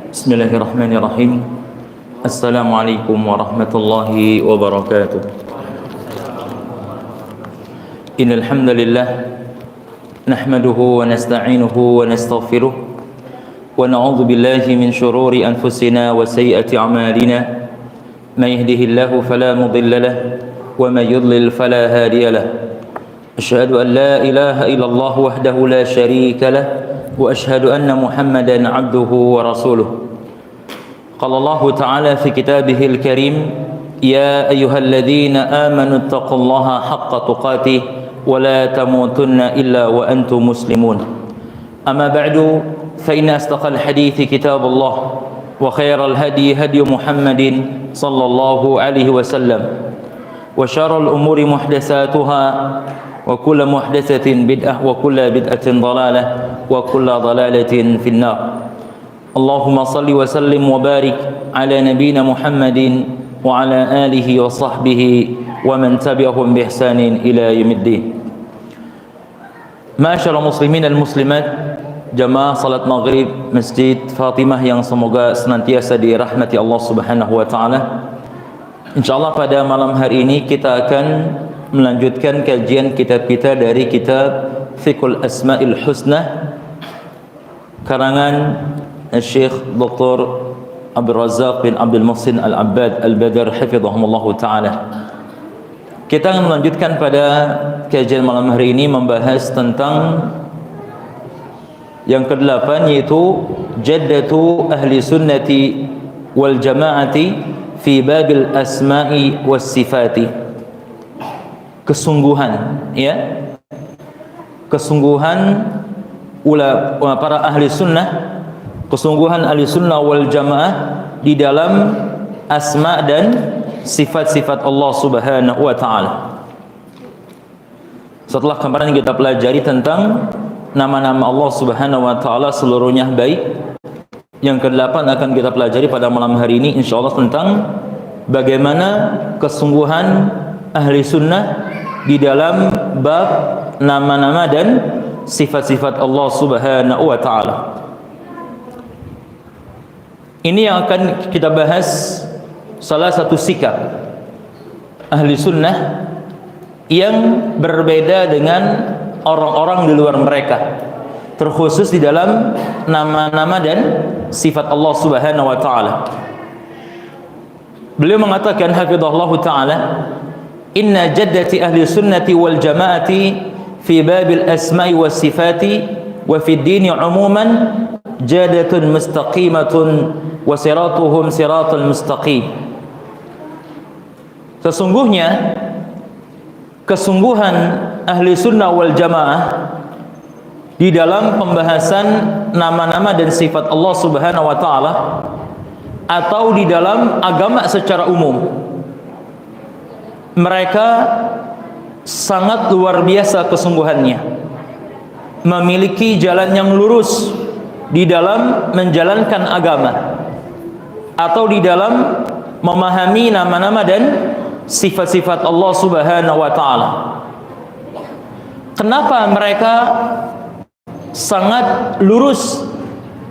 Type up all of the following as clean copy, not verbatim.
Bismillahirrahmanirrahim. Assalamualaikum warahmatullahi wabarakatuh. Innal hamdalillah nahmaduhu wa nasta'inuhu wa nastaghfiruh wa na'udzu billahi min shururi anfusina wa sayyiati a'malina. May yahdihillahu fala mudilla lahu wa may yudlil fala hadiya lahu. Asyhadu an la ilaha illallah wahdahu la syarika lahu wa asyhadu anna Muhammadan 'abduhu wa rasuluh. Qala Allah Ta'ala fi kitabihil karim, ya ayyuhalladzina amanu taqullaha haqqa tuqatih wa la tamutunna illa wa antum muslimun. Amma ba'du, fa inna asdaqal hadithi kitabullah wa khairal hadi hadi Muhammadin sallallahu alaihi wasallam wa syarrul umuri muhdatsatuha wa kullu muhdatsatin bid'ah wa kullu bid'atin dhalalah wa kullu dhalalatin finnar. Allahumma salli wa sallim wa barik ala nabiyyina Muhammadin wa ala alihi wa sahbihi wa man tabi'ahum bi ihsanin ila yaumiddin. Ma'asyiral muslimin dan muslimat, jamaah salat maghrib Masjid Fatimah yang semoga senantiasa dirahmati Allah Subhanahu wa taala. Insyaallah pada malam hari ini kita akan melanjutkan kajian kitab kita dari kitab Fiqhul Asma'il Husna karangan Syekh Dr. Abdul Razak bin Abdul Muhsin Al-Abbad Al-Badr hafizahumullah ta'ala. Kita akan melanjutkan pada kajian malam hari ini membahas tentang yang ke-8, yaitu jaddatu ahli sunnati wal jama'ati fi babil asma'i was sifati. Kesungguhan, ya, kesungguhan para ahli sunnah, kesungguhan ahli sunnah wal jamaah di dalam asma dan sifat-sifat Allah Subhanahu wa ta'ala. Setelah kemarin kita pelajari tentang nama-nama Allah Subhanahu wa ta'ala seluruhnya baik, yang ke-8 akan kita pelajari pada malam hari ini insyaallah tentang bagaimana kesungguhan ahli sunnah di dalam bab nama-nama dan sifat-sifat Allah Subhanahu wa ta'ala. Ini yang akan kita bahas, salah satu sikap ahli sunnah yang berbeda dengan orang-orang di luar mereka, terkhusus di dalam nama-nama dan sifat Allah Subhanahu wa taala. Beliau mengatakan hafizahullahu taala, inna jaddati ahli sunnati wal jamaati fi babil asma'i was sifati wa fi dini umuman jadatun mustaqimatun wa siratuhum siratul mustaqim. Sesungguhnya kesungguhan ahli sunnah wal jamaah di dalam pembahasan nama-nama dan sifat Allah Subhanahu wa ta'ala atau di dalam agama secara umum, mereka sangat luar biasa kesungguhannya, memiliki jalan yang lurus di dalam menjalankan agama atau di dalam memahami nama-nama dan sifat-sifat Allah Subhanahu wa ta'ala. Kenapa mereka sangat lurus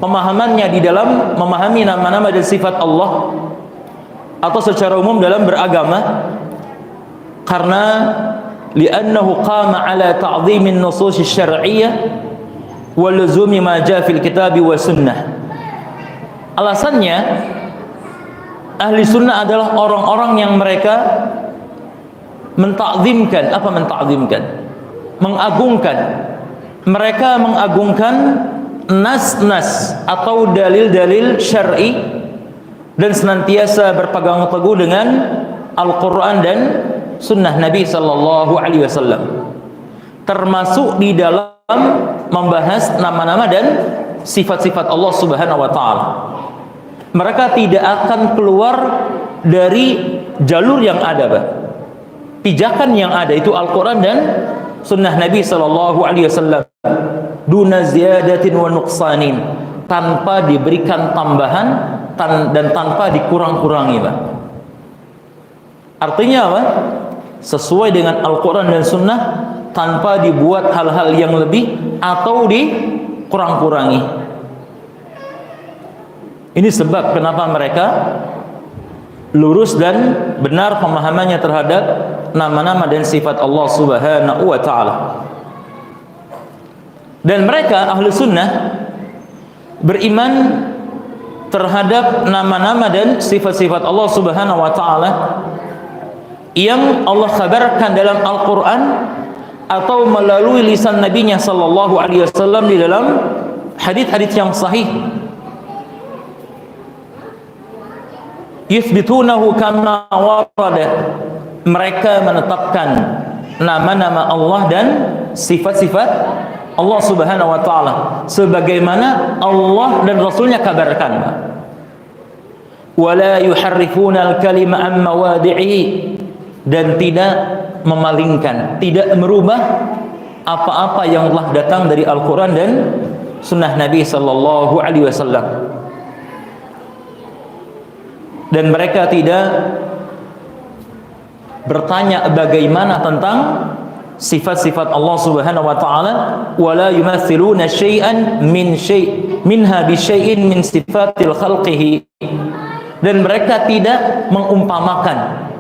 pemahamannya di dalam memahami nama-nama dan sifat Allah atau secara umum dalam beragama? Karena li'annahu qama ala ta'zimin nusus syar'iyyah wa luzumi ma jaa fil kitab wa sunnah. Alasannya, ahli sunnah adalah orang-orang yang mereka mentakzimkan, mengagungkan. Mereka mengagungkan nas-nas atau dalil-dalil syar'i dan senantiasa berpegang teguh dengan Al-Quran dan sunnah Nabi sallallahu alaihi wasallam, termasuk di dalam membahas nama-nama dan sifat-sifat Allah Subhanahu wa ta'ala. Mereka tidak akan keluar dari jalur yang ada, Pak. Pijakan yang ada itu Al-Quran dan sunnah Nabi sallallahu alaihi wasallam, duna ziyadatin wa nuqsanin, tanpa diberikan tambahan dan tanpa dikurang-kurangi, Pak. Artinya apa? Sesuai dengan Al-Quran dan sunnah, tanpa dibuat hal-hal yang lebih atau dikurang-kurangi. Ini sebab kenapa mereka lurus dan benar pemahamannya terhadap nama-nama dan sifat Allah Subhanahu wa taala. Dan mereka ahlu sunnah beriman terhadap nama-nama dan sifat-sifat Allah Subhanahu wa taala yang Allah kabarkan dalam Al-Qur'an atau melalui lisan nabinya sallallahu alaihi wasallam di dalam hadis-hadis yang sahih. Yuthbitunahu kama warada, mereka menetapkan nama-nama Allah dan sifat-sifat Allah Subhanahu wa taala sebagaimana Allah dan Rasulnya kabarkan. Wala yuharrifuna al-kalima an mawadi'ihi, dan tidak memalingkan, tidak merubah apa-apa yang telah datang dari Al-Qur'an dan sunnah Nabi sallallahu alaihi wasallam. Dan mereka tidak bertanya bagaimana tentang sifat-sifat Allah Subhanahu wa taala, wala yumathiluna syai'an minha bi syai'in min sifatil khalqihi, dan mereka tidak mengumpamakan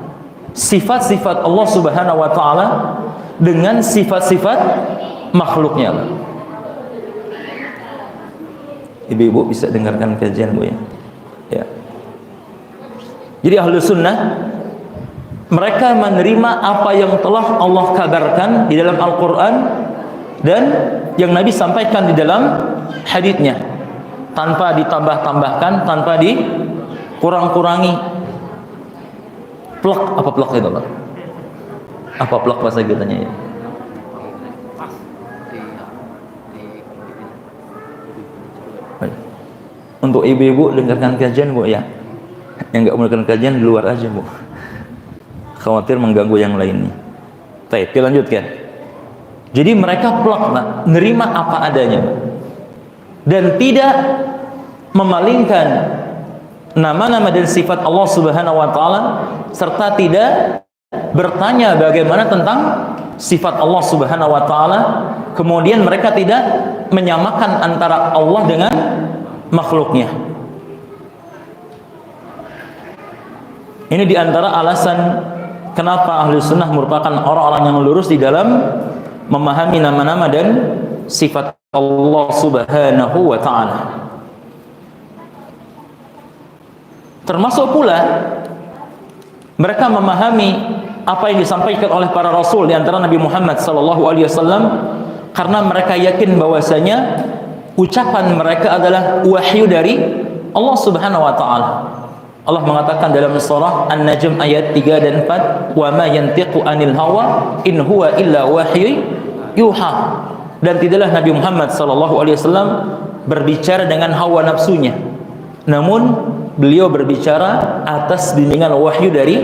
sifat-sifat Allah Subhanahu wa taala dengan sifat-sifat makhluknya. Ibu-ibu bisa dengarkan kajian Bu ya. Ya. Jadi ahlu sunnah mereka menerima apa yang telah Allah kabarkan di dalam Al-Quran dan yang Nabi sampaikan di dalam haditsnya, tanpa ditambah-tambahkan, tanpa dikurang-kurangi. Plak, apa plak itu Pak? Apa plak bahasa kitanya ya? Untuk ibu-ibu dengarkan kajian Bu ya. Yang enggak mendengarkan kajian di luar aja Bu, khawatir mengganggu yang lainnya. Baik, kita lanjutkan. Jadi mereka plak, menerima apa adanya dan tidak memalingkan nama-nama dan sifat Allah Subhanahu wa taala, serta tidak bertanya bagaimana tentang sifat Allah Subhanahu wa taala. Kemudian mereka tidak menyamakan antara Allah dengan makhluknya. Ini diantara alasan kenapa ahli sunnah merupakan orang-orang yang lurus di dalam memahami nama-nama dan sifat Allah Subhanahu wa ta'ala. Termasuk pula mereka memahami apa yang disampaikan oleh para rasul di antara Nabi Muhammad sallallahu alaihi wasallam, karena mereka yakin bahwasanya ucapan mereka adalah wahyu dari Allah Subhanahu wa ta'ala. Allah mengatakan dalam surah An-Najm ayat 3 dan 4, "Wa ma yantiqu 'anil hawa in huwa illa wahyu yuha." Dan tidaklah Nabi Muhammad sallallahu alaihi wasallam berbicara dengan hawa nafsunya, namun beliau berbicara atas bimbingan wahyu dari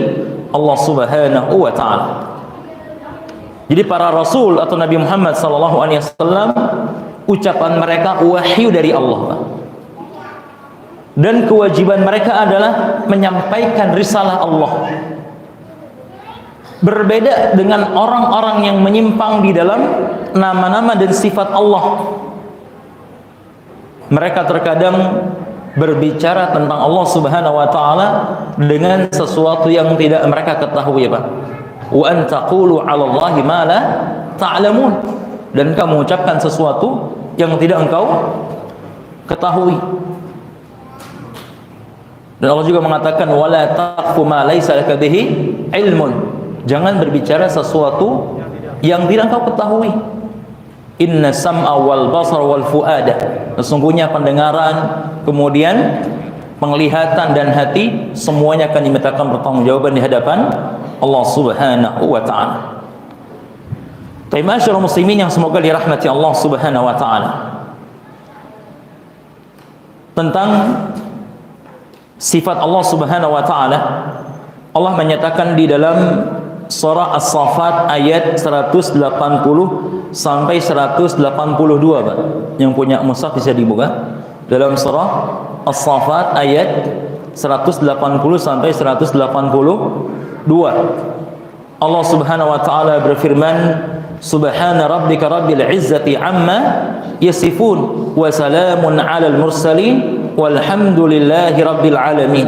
Allah Subhanahu wa taala. Jadi para rasul atau Nabi Muhammad sallallahu alaihi wasallam, ucapan mereka wahyu dari Allah. Dan kewajiban mereka adalah menyampaikan risalah Allah. Berbeda dengan orang-orang yang menyimpang di dalam nama-nama dan sifat Allah. Mereka terkadang berbicara tentang Allah Subhanahu wa taala dengan sesuatu yang tidak mereka ketahui, Pak. Wa an taqulu 'ala Allahi ma la ta'lamun. Dan kamu mengucapkan sesuatu yang tidak engkau ketahui. Dan Allah juga mengatakan wala taqfu ma laisa laka bihi ilmun. Jangan berbicara sesuatu yang tidak engkau ketahui. Inna sam'a wal basar wal fuada. Sesungguhnya pendengaran, kemudian penglihatan dan hati semuanya akan dimintakan pertanggungjawaban di hadapan Allah Subhanahu wa taala. Masyaallah muslimin yang semoga dirahmati Allah Subhanahu wa taala. Tentang sifat Allah Subhanahu wa taala, Allah menyatakan di dalam surah As-Saffat ayat 180 sampai 182, Pak. Yang punya mushaf bisa dibuka. Dalam surah As-Saffat ayat 180 sampai 182. Allah Subhanahu wa taala berfirman, Subhana rabbika rabbil izzati amma yasifun wa salamun 'alal mursalin walhamdulillahi rabbil alamin.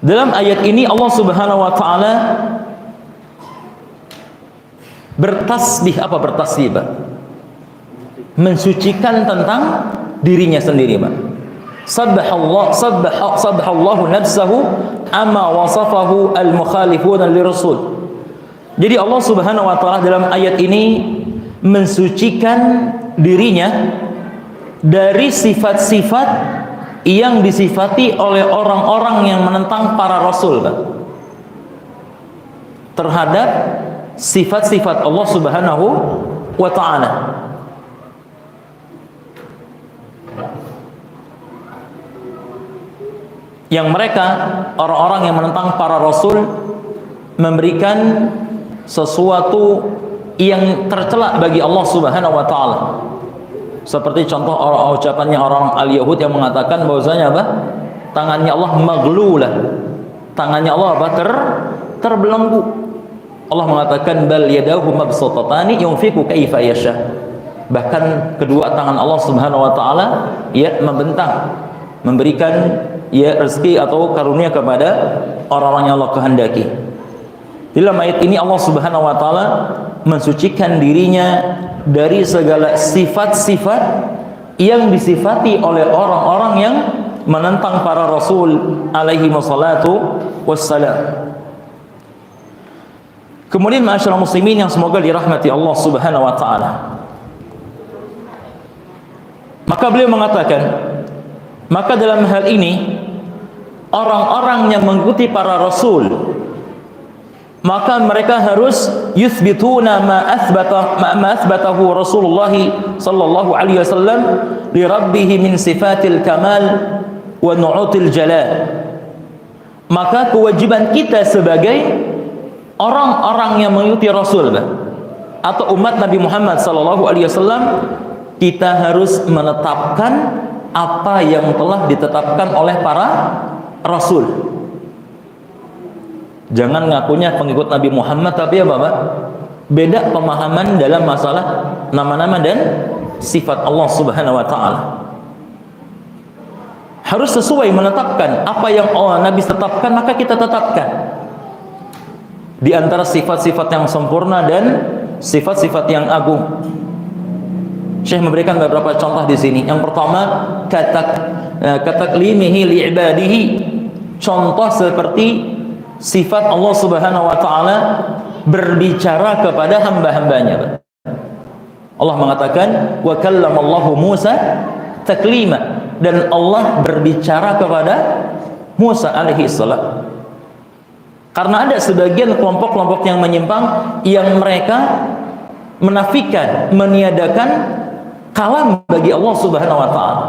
Dalam ayat ini Allah Subhanahu wa taala bertasbih. Apa bertasbih, Pak? Mensucikan tentang dirinya sendiri, Pak. Sabbahallahu nafsahu amma wasafahu al-mukhalifuna lirasul. Jadi Allah Subhanahu wa taala dalam ayat ini mensucikan dirinya dari sifat-sifat yang disifati oleh orang-orang yang menentang para rasul, Pak. Terhadap sifat-sifat Allah Subhanahu wa taala. Yang mereka, orang-orang yang menentang para rasul, memberikan sesuatu yang tercela bagi Allah Subhanahu wa taala. Seperti contoh ucapannya orang al-Yahud yang mengatakan bahwasanya apa? Tangannya Allah maghlulah. Tangannya Allah apa? Terbelenggu. Allah mengatakan bal yadahu mabsutatani yunfiqu kaifa yasha. Bahkan kedua tangan Allah Subhanahu wa taala ya membentang, memberikan ya rezeki atau karunia kepada orang-orang yang Allah kehendaki. Dalam ayat ini Allah Subhanahu wa taala mensucikan dirinya dari segala sifat-sifat yang disifati oleh orang-orang yang menentang para rasul alaihi wassalatu wassalam. Kemudian ma'asyiral muslimin yang semoga dirahmati Allah Subhanahu wa taala. Maka beliau mengatakan, maka dalam hal ini orang-orang yang mengikuti para rasul, maka mereka harus yuthbituna ma athbatahu Rasulullah sallallahu alaihi wasallam li rabbih min sifatil kamal wa nu'util jalal. Maka kewajiban kita sebagai orang-orang yang mengikuti Rasul atau umat Nabi Muhammad sallallahu alaihi wasallam, kita harus menetapkan apa yang telah ditetapkan oleh para rasul. Jangan ngakunya pengikut Nabi Muhammad tapi ya Bapak, beda pemahaman dalam masalah nama-nama dan sifat Allah Subhanahu wa taala. Harus sesuai menetapkan apa yang Nabi tetapkan, maka kita tetapkan. Di antara sifat-sifat yang sempurna dan sifat-sifat yang agung. Syekh memberikan beberapa contoh di sini. Yang pertama, kataklimihi li'ibadihi. Contoh seperti sifat Allah Subhanahu wa taala berbicara kepada hamba-hambanya. Allah mengatakan, wa kallamallahu Musa taklima, dan Allah berbicara kepada Musa alaihi salam. Karena ada sebagian kelompok-kelompok yang menyimpang, yang mereka menafikan, meniadakan kalam bagi Allah Subhanahu wa taala.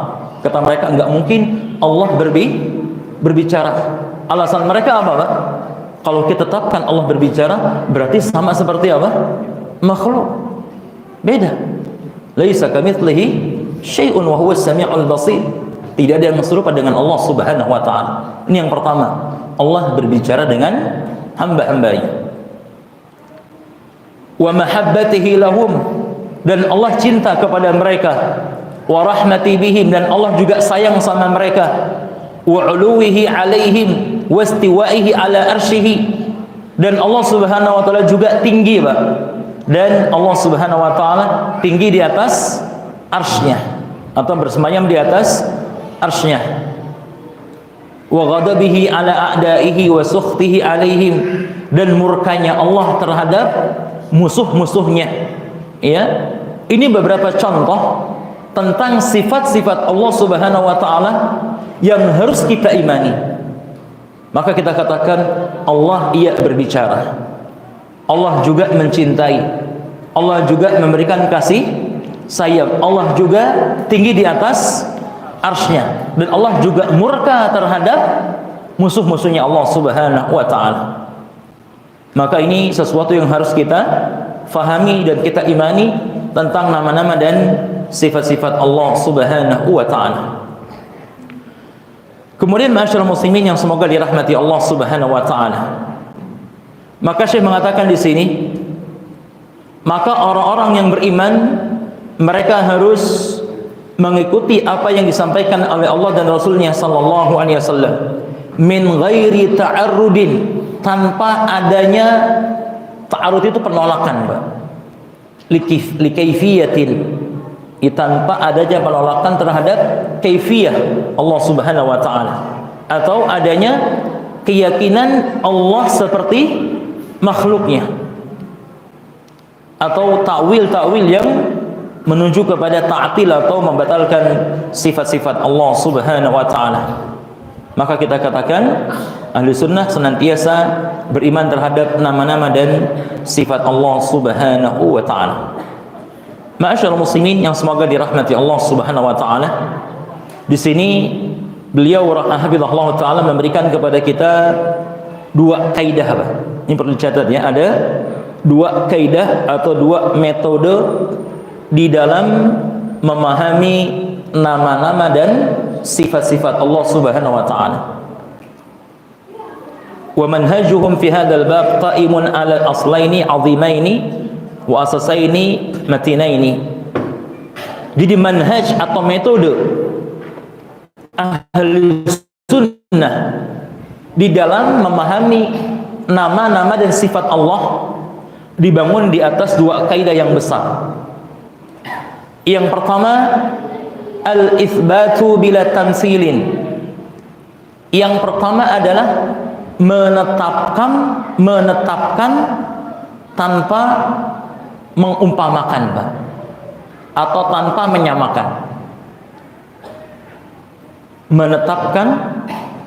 Kata mereka, enggak mungkin Allah berbicara. Alasan mereka apa, Pak? Kalau kita tetapkan Allah berbicara, berarti sama seperti apa? Makhluk. Beda. Laisa kamitslihi syai'un wa huwas samiul basir. Tidak ada yang serupa dengan Allah Subhanahu wa taala. Ini yang pertama. Allah berbicara dengan hamba-hambanya. Wa mahabbatihi lahum, dan Allah cinta kepada mereka. Wa rahmati bihim, dan Allah juga sayang sama mereka. Wa uluwihi alaihim wastiwaihi ala arsyihi, dan Allah Subhanahu wa taala juga tinggi, Pak. Dan Allah Subhanahu wa taala tinggi di atas arsy-Nya atau bersemayam di atas arsy-Nya. Wa ghadabihi ala a'daihi wa sukhtihi alaihim, dan murkanya Allah terhadap musuh-musuhnya. Ya, ini beberapa contoh tentang sifat-sifat Allah Subhanahu wa taala yang harus kita imani. Maka kita katakan Allah ia berbicara. Allah juga mencintai. Allah juga memberikan kasih sayang. Allah juga tinggi di atas arsy-Nya, dan Allah juga murka terhadap musuh-musuhnya Allah Subhanahu wa taala. Maka ini sesuatu yang harus kita fahami dan kita imani tentang nama-nama dan sifat-sifat Allah Subhanahu wa taala. Kemudian ma'asyiral muslimin yang semoga dirahmati Allah Subhanahu wa taala. Maka Syekh mengatakan di sini, maka orang-orang yang beriman mereka harus mengikuti apa yang disampaikan oleh Allah dan Rasulnya sallallahu alaihi wasallam min ghairi ta'arrudin, tanpa adanya ta'arud itu penolakan, Pak. Likaifiyatin, tanpa adanya penolakan terhadap kaifiyah Allah Subhanahu wa taala, atau adanya keyakinan Allah seperti makhluknya, atau takwil-takwil yang menuju kepada ta'til atau membatalkan sifat-sifat Allah Subhanahu wa taala. Maka kita katakan ahli sunnah senantiasa beriman terhadap nama-nama dan sifat Allah Subhanahu wa taala. Ma'asyiral muslimin yang semoga dirahmati Allah Subhanahu wa taala, di sini beliau rahimahullah taala memberikan kepada kita dua kaidah, Pak. Ini perlu dicatat ya, ada dua kaidah atau dua metode di dalam memahami nama-nama dan sifat-sifat Allah Subhanahu wa taala. Wa manhajuhum fi hadzal bab qa'imun 'ala al-aslaini 'azimaini wa asasaini matinaini. Jadi manhaj atau metode ahli sunnah di dalam memahami nama-nama dan sifat Allah dibangun di atas dua kaidah yang besar. Yang pertama, al-itsbatu bila tamsilin. Yang pertama adalah menetapkan tanpa mengumpamakan, Pak, atau tanpa menyamakan. Menetapkan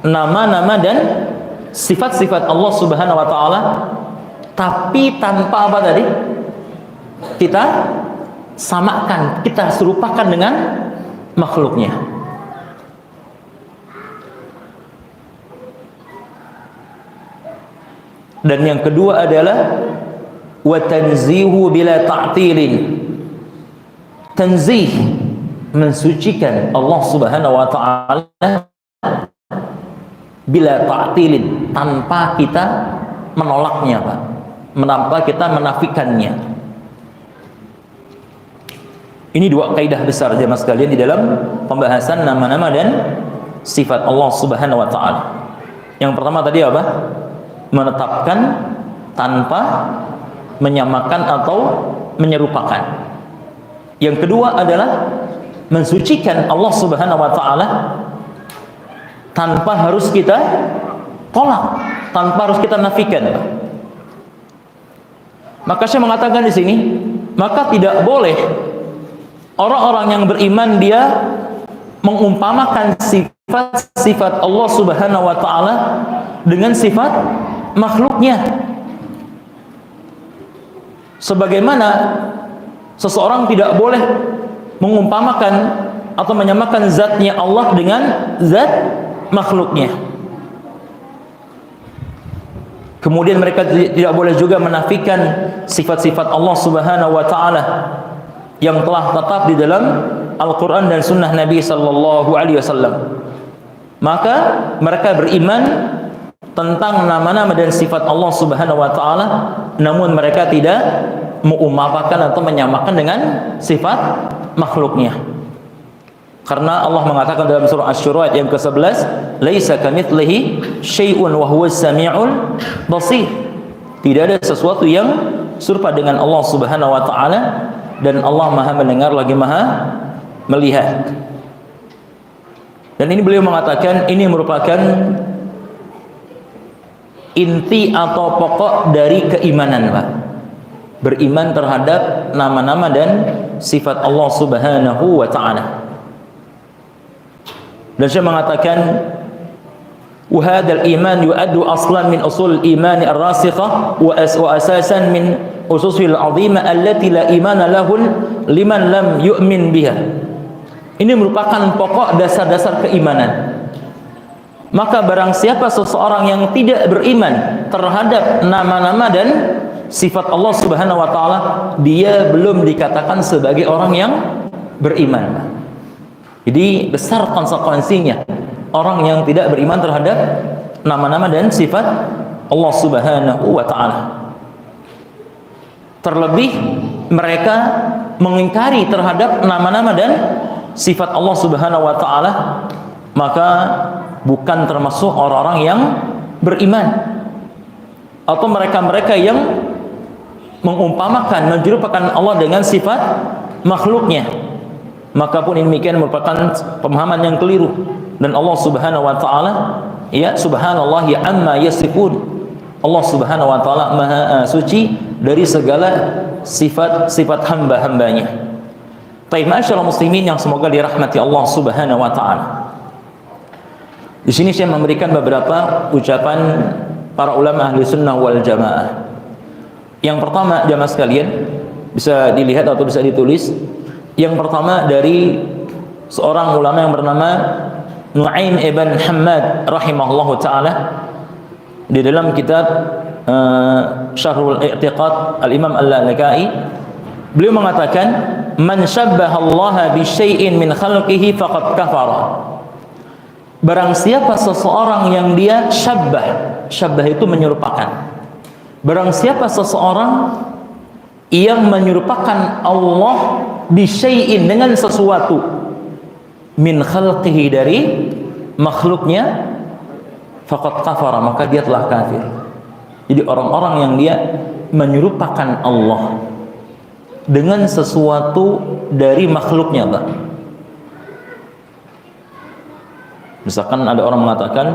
nama-nama dan sifat-sifat Allah Subhanahu wa taala, tapi tanpa apa tadi? Kita samakan, kita serupakan dengan makhluknya. Dan yang kedua adalah wa tanzihu bila ta'tilin. Tanzih, mensucikan Allah Subhanahu wa taala bila ta'tilin, tanpa kita menolaknya, Pak. Tanpa kita menafikannya. Ini dua kaidah besar jemaah sekalian di dalam pembahasan nama-nama dan sifat Allah Subhanahu wa taala. Yang pertama tadi apa? Menetapkan tanpa menyamakan atau menyerupakan. Yang kedua adalah mensucikan Allah Subhanahu wa taala tanpa harus kita tolak, tanpa harus kita nafikan. Maka saya mengatakan di sini, maka tidak boleh orang-orang yang beriman dia mengumpamakan sifat-sifat Allah Subhanahu wa taala dengan sifat makhluknya. Sebagaimana seseorang tidak boleh mengumpamakan atau menyamakan zatnya Allah dengan zat makhluknya. Kemudian mereka tidak boleh juga menafikan sifat-sifat Allah Subhanahu wa taala yang telah tetap di dalam Al-Quran dan Sunnah Nabi Sallallahu Alaihi Wasallam. Maka mereka beriman tentang nama-nama dan sifat Allah Subhanahu Wa Taala, namun mereka tidak mengumpamakan atau menyamakan dengan sifat makhluknya. Karena Allah mengatakan dalam surah Asy-Syura ayat yang ke-11, "Laisa kamitslihi syai'un wa huwas samiul basir." Tidak ada sesuatu yang serupa dengan Allah Subhanahu wa taala, dan Allah Maha mendengar lagi Maha melihat. Dan ini beliau mengatakan ini merupakan inti atau pokok dari keimanan, Pak. Beriman terhadap nama-nama dan sifat Allah Subhanahu wa taala. Dan saya mengatakan wa hadzal iman yu'addu aslan min usul iman ar-rasikhah wa asasan min ususil azimah allati la imana lahul liman lam yu'min biha. Ini merupakan pokok dasar-dasar keimanan. Maka barang siapa seseorang yang tidak beriman terhadap nama-nama dan sifat Allah Subhanahu wa taala, dia belum dikatakan sebagai orang yang beriman. Jadi besar konsekuensinya orang yang tidak beriman terhadap nama-nama dan sifat Allah Subhanahu wa taala. Terlebih mereka mengingkari terhadap nama-nama dan sifat Allah Subhanahu wa taala, maka bukan termasuk orang-orang yang beriman atau mereka-mereka yang mengumpamakan, menyerupakan Allah dengan sifat makhluknya. Maka pun demikian merupakan pemahaman yang keliru, dan Allah Subhanahu wa taala, ya subhanallah ya amma yasifun, Allah Subhanahu wa taala maha suci dari segala sifat-sifat hamba-hambanya. Baik, masyaallah muslimin yang semoga dirahmati Allah Subhanahu wa taala. Di sini saya memberikan beberapa ucapan para ulama ahli sunnah wal jamaah. Yang pertama, jamaah sekalian, bisa dilihat atau bisa ditulis. Yang pertama dari seorang ulama yang bernama Nu'aim ibn Hammad rahimahullahu ta'ala, di dalam kitab Syarhul I'tiqad Al-Imam Al-Lalakai, beliau mengatakan, man syabbaha Allah bi syai'in min khalqihi faqad kafara. Barang siapa seseorang yang dia syabbah itu menyerupakan. Barang siapa seseorang yang menyerupakan Allah bi syai'in dengan sesuatu min khalqihi dari makhluknya, faqad kafara, maka dia telah kafir. Jadi orang-orang yang dia menyerupakan Allah dengan sesuatu dari makhluknya, Pak. Misalkan ada orang mengatakan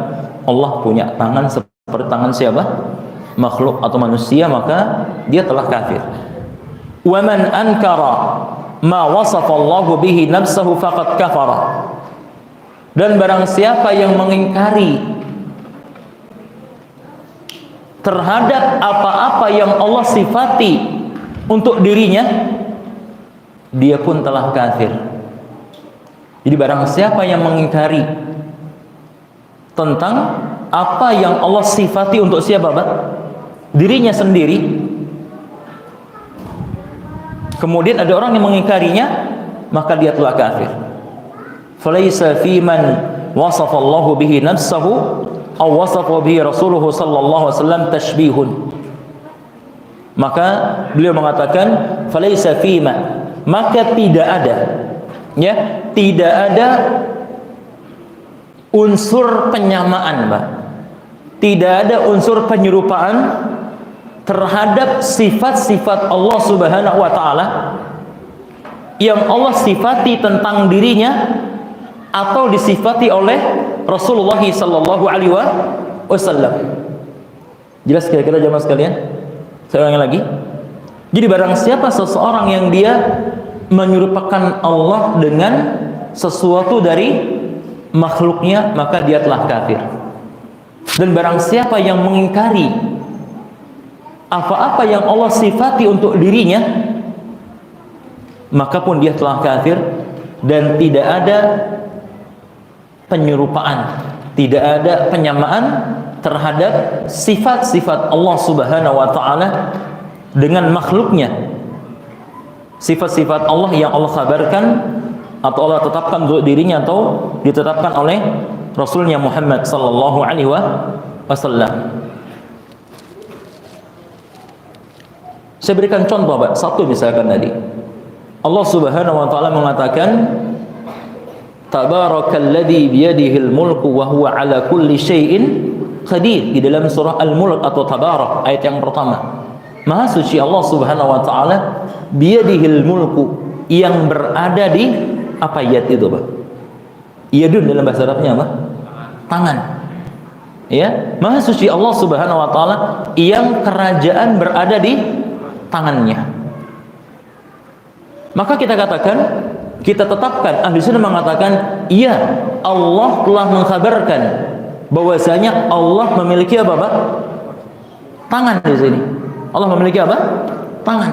Allah punya tangan seperti tangan siapa? Makhluk atau manusia, maka dia telah kafir. Wa man ankara ma wasafa Allah bihi nafsahu faqad kafara. Dan barang siapa yang mengingkari terhadap apa-apa yang Allah sifati untuk dirinya, dia pun telah kafir. Jadi barang siapa yang mengingkari tentang apa yang Allah sifati untuk siapa, Pak? Dirinya sendiri, kemudian ada orang yang mengingkarinya, maka dia telah kafir. Falaisa fi man wasafa Allah bihi nafsahu aw wasafa bihi rasuluhu sallallahu alaihi wasallam tashbihun. Maka beliau mengatakan falaisa fi ma, maka tidak ada, ya, tidak ada unsur penyamaan, Pak. Tidak ada unsur penyerupaan terhadap sifat-sifat Allah Subhanahu wa taala yang Allah sifati tentang dirinya atau disifati oleh Rasulullah sallallahu alaihi wasallam. Jelas kira-kira jemaah sekalian? Saya ulangi lagi. Jadi barang siapa seseorang yang dia menyerupakan Allah dengan sesuatu dari makhluknya, maka dia telah kafir. Dan barang siapa yang mengingkari apa-apa yang Allah sifati untuk dirinya, maka pun dia telah kafir. Dan tidak ada penyerupaan, tidak ada penyamaan terhadap sifat-sifat Allah Subhanahu wa taala dengan makhluknya. Sifat-sifat Allah yang Allah kabarkan atau Allah tetapkan untuk dirinya atau ditetapkan oleh Rasulnya Muhammad sallallahu alaihi wasallam. Saya berikan contoh, Pak. Satu misalkan tadi, Allah Subhanahu wa taala mengatakan Tabarakalladzi biyadihil mulku wa huwa ala kulli syai'in qadir, di dalam surah Al-Mulk atau Tabarak ayat yang pertama. Maha suci Allah Subhanahu wa taala, biyadihil mulku, yang berada di apa yad itu, Pak? Yadun dalam bahasa Arabnya apa? Tangan. Ya, maha suci Allah Subhanahu wa taala yang kerajaan berada di tangannya. Maka kita katakan, kita tetapkan, ahli sunnah mengatakan, iya, Allah telah mengkhabarkan bahwasanya Allah memiliki apa, Pak? Tangan di sini. Allah memiliki apa? Tangan.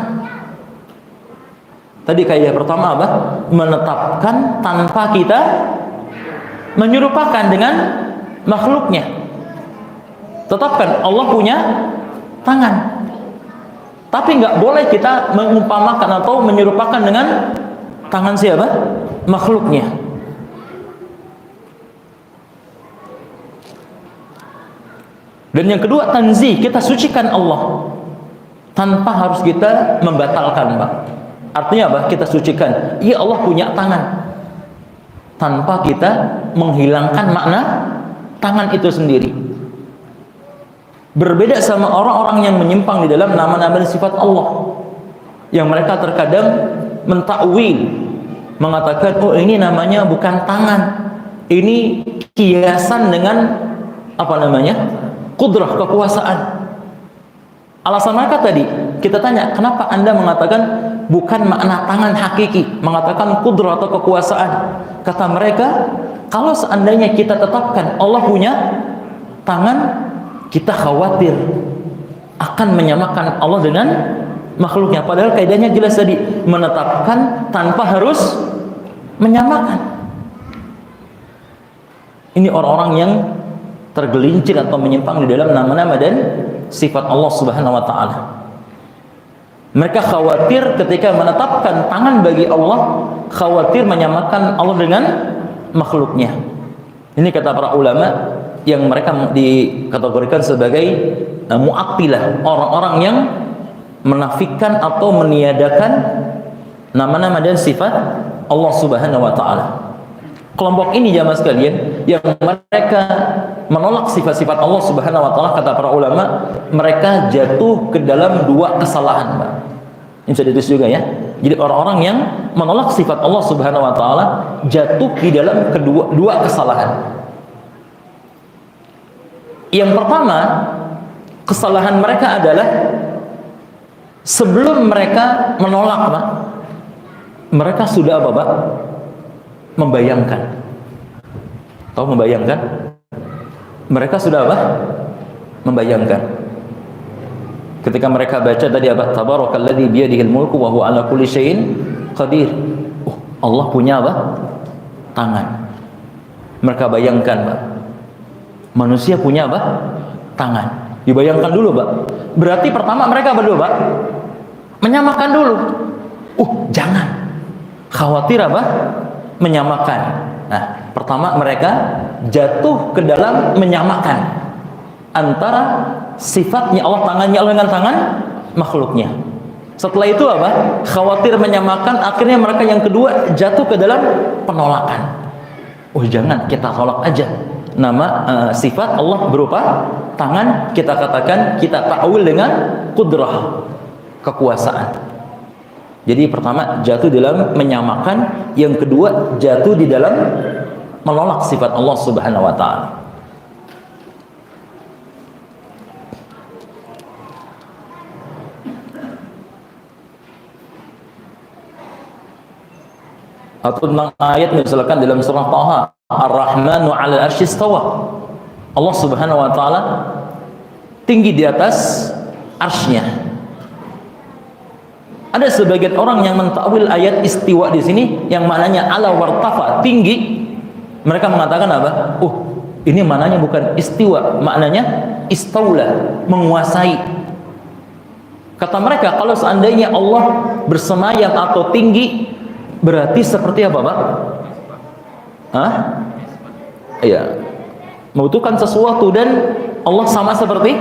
Tadi kaidah pertama apa? Menetapkan tanpa kita menyerupakan dengan makhluknya. Tetapkan Allah punya tangan. Tapi nggak boleh kita mengumpamakan atau menyerupakan dengan tangan siapa? Makhluknya. Dan yang kedua, tanzih, kita sucikan Allah tanpa harus kita membatalkan, Pak. Artinya apa? Kita sucikan. Iya, Allah punya tangan. tanpa kita menghilangkan makna tangan itu sendiri. Berbeda sama orang-orang yang menyimpang di dalam nama-nama dan sifat Allah, yang mereka terkadang mentakwil, mengatakan, oh ini namanya bukan tangan, ini kiasan dengan apa namanya, kudrah, kekuasaan. Alasan mereka tadi, kita tanya, kenapa anda mengatakan bukan makna tangan hakiki, mengatakan kudrah atau kekuasaan? Kata mereka, kalau seandainya kita tetapkan Allah punya tangan, kita khawatir akan menyamakan Allah dengan makhluknya. Padahal kaidahnya jelas tadi, menetapkan tanpa harus menyamakan. Ini orang-orang yang tergelincir atau menyimpang di dalam nama-nama dan sifat Allah Subhanahu wa taala. Mereka khawatir ketika menetapkan tangan bagi Allah, khawatir menyamakan Allah dengan makhluknya. Ini kata para ulama yang mereka dikategorikan sebagai mu'attilah, orang-orang yang menafikan atau meniadakan nama-nama dan sifat Allah Subhanahu wa taala. Kelompok ini jamaah sekalian yang mereka menolak sifat-sifat Allah Subhanahu wa taala, kata para ulama, mereka jatuh ke dalam dua kesalahan, Pak. Ini bisa ditulis juga ya. Jadi orang-orang yang menolak sifat Allah Subhanahu wa taala jatuh di dalam dua kesalahan. Yang pertama, kesalahan mereka adalah sebelum mereka menolak, Pak, mereka sudah apa, Pak? Membayangkan. Tahu membayangkan? Mereka sudah apa? Membayangkan. Ketika mereka baca tadi apa? Tabarakalladzi biyadihil mulku wa huwa ala kulli syai'in qadir. Allah punya apa? Tangan. Mereka bayangkan, Pak. Manusia punya apa? Tangan. Dibayangkan dulu, Pak. Berarti pertama mereka berdua, Pak, menyamakan dulu. Jangan. Khawatir apa? Menyamakan. Nah, pertama mereka jatuh ke dalam menyamakan antara sifatnya Allah, tangannya Allah dengan tangan makhluknya. Setelah itu apa? Khawatir menyamakan, akhirnya mereka yang kedua jatuh ke dalam penolakan. Jangan, kita tolak aja nama sifat Allah berupa tangan, kita katakan, kita ta'wil dengan kudrah, kekuasaan. Jadi pertama jatuh dalam menyamakan, yang kedua jatuh di dalam menolak sifat Allah Subhanahu wa taala. Atau tentang ayat misalkan dalam surah Taha, Ar-Rahmanu 'alal 'arsy istawa. Allah Subhanahu wa taala tinggi di atas arsy-Nya. Ada sebagian orang yang mentakwil ayat istiwa di sini yang maknanya ala wartafa, tinggi. Mereka mengatakan apa? Ini maknanya bukan istiwa, maknanya istaula, menguasai. Kata mereka, kalau seandainya Allah bersemayam atau tinggi, berarti seperti apa, Pak? Ya, membutuhkan sesuatu, dan Allah sama seperti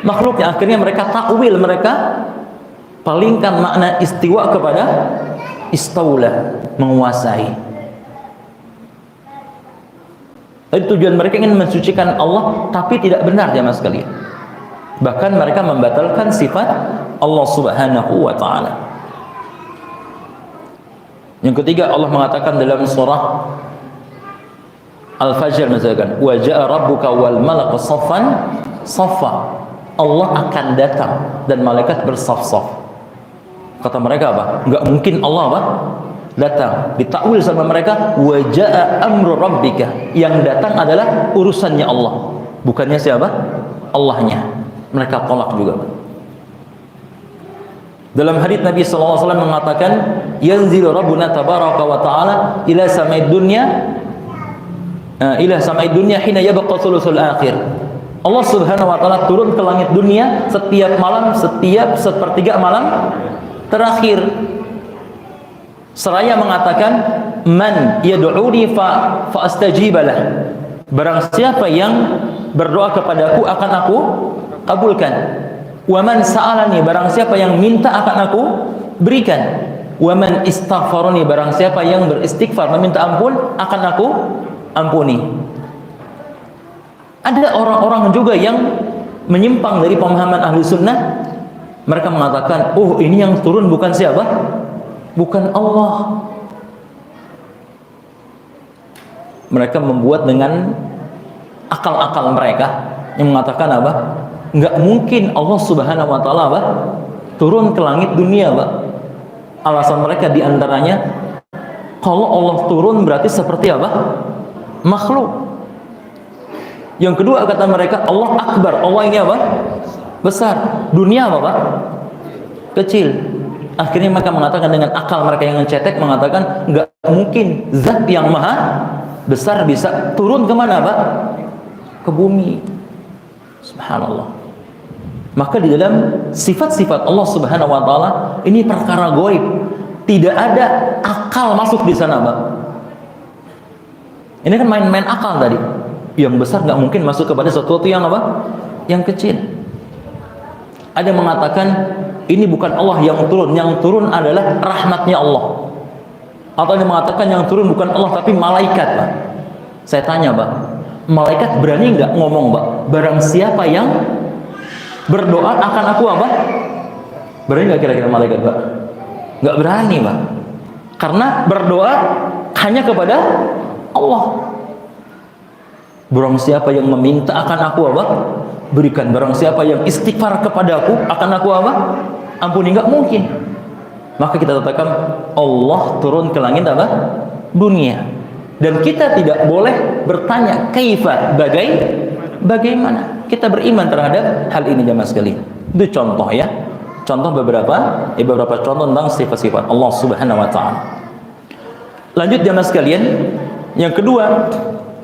makhluknya. Akhirnya mereka takwil, mereka palingkan makna istiwa kepada istaula, menguasai. Jadi tujuan mereka ingin mensucikan Allah, tapi tidak benar jamaah sekalian. Bahkan mereka membatalkan sifat Allah Subhanahu wa taala. Yang ketiga, Allah mengatakan dalam surah Al-Fajr misalkan, wa ja'a rabbuka wal malaku saffan saffa. Allah akan datang dan malaikat bersaf-saf. Kata mereka apa? Enggak mungkin Allah apa? Datang. Ditakwil sama mereka, wa ja'a amru rabbika. Yang datang adalah urusannya Allah, bukannya siapa? Allahnya. Mereka tolak juga. Dalam hadits Nabi sallallahu alaihi wasallam mengatakan, yanzilu rabbuna tabaraka wa ta'ala ila sama'id dunya hina yabqa thuluthul akhir. Allah Subhanahu wa taala turun ke langit dunia setiap malam, setiap sepertiga malam terakhir, seraya mengatakan, man yad'uni fa astajibalah. Barang siapa yang berdoa kepadaku akan aku kabulkan. Wa man sa'alani, barang siapa yang minta akan aku berikan. Wa man istaghfarani, barang siapa yang beristighfar meminta ampun akan aku ampuni. Ada orang-orang juga yang menyimpang dari pemahaman ahli sunnah. Mereka mengatakan, oh ini yang turun bukan siapa? Bukan Allah. Mereka membuat dengan akal-akal mereka yang mengatakan apa? Enggak mungkin Allah Subhanahu wa taala apa? Turun ke langit dunia, Pak. Alasan mereka diantaranya, kalau Allah turun berarti seperti apa? Makhluk. Yang kedua kata mereka, Allah Akbar. Allah ini apa? Besar. Dunia apa, Pak? Kecil. Akhirnya mereka mengatakan dengan akal mereka yang cetek, mengatakan enggak mungkin zat yang maha besar bisa turun kemana, Pak? Ke bumi. Subhanallah. Maka di dalam sifat-sifat Allah Subhanahu wa taala ini perkara gaib. Tidak ada akal masuk di sana, Pak. Ini kan main-main akal tadi. Yang besar nggak mungkin masuk kepada sesuatu yang apa? Yang kecil. Ada yang mengatakan ini bukan Allah yang turun adalah rahmatnya Allah. Atau yang mengatakan yang turun bukan Allah tapi malaikat, Pak. Saya tanya, Pak, malaikat berani nggak ngomong, Pak? Barang siapa yang berdoa akan aku apa? Berani nggak kira-kira malaikat, Pak? Nggak berani, Pak. Karena berdoa hanya kepada Allah. Barang siapa yang meminta akan aku apa? Berikan. Barang siapa yang istighfar kepada aku akan aku apa? Ampuni. Nggak mungkin. Maka kita katakan Allah turun ke langit apa? Dunia. Dan kita tidak boleh bertanya kaifa, bagaimana. Kita beriman terhadap hal ini jemaah sekalian. Itu contoh ya. Contoh beberapa contoh tentang sifat-sifat Allah Subhanahu wa taala. Lanjut jemaah sekalian, yang kedua,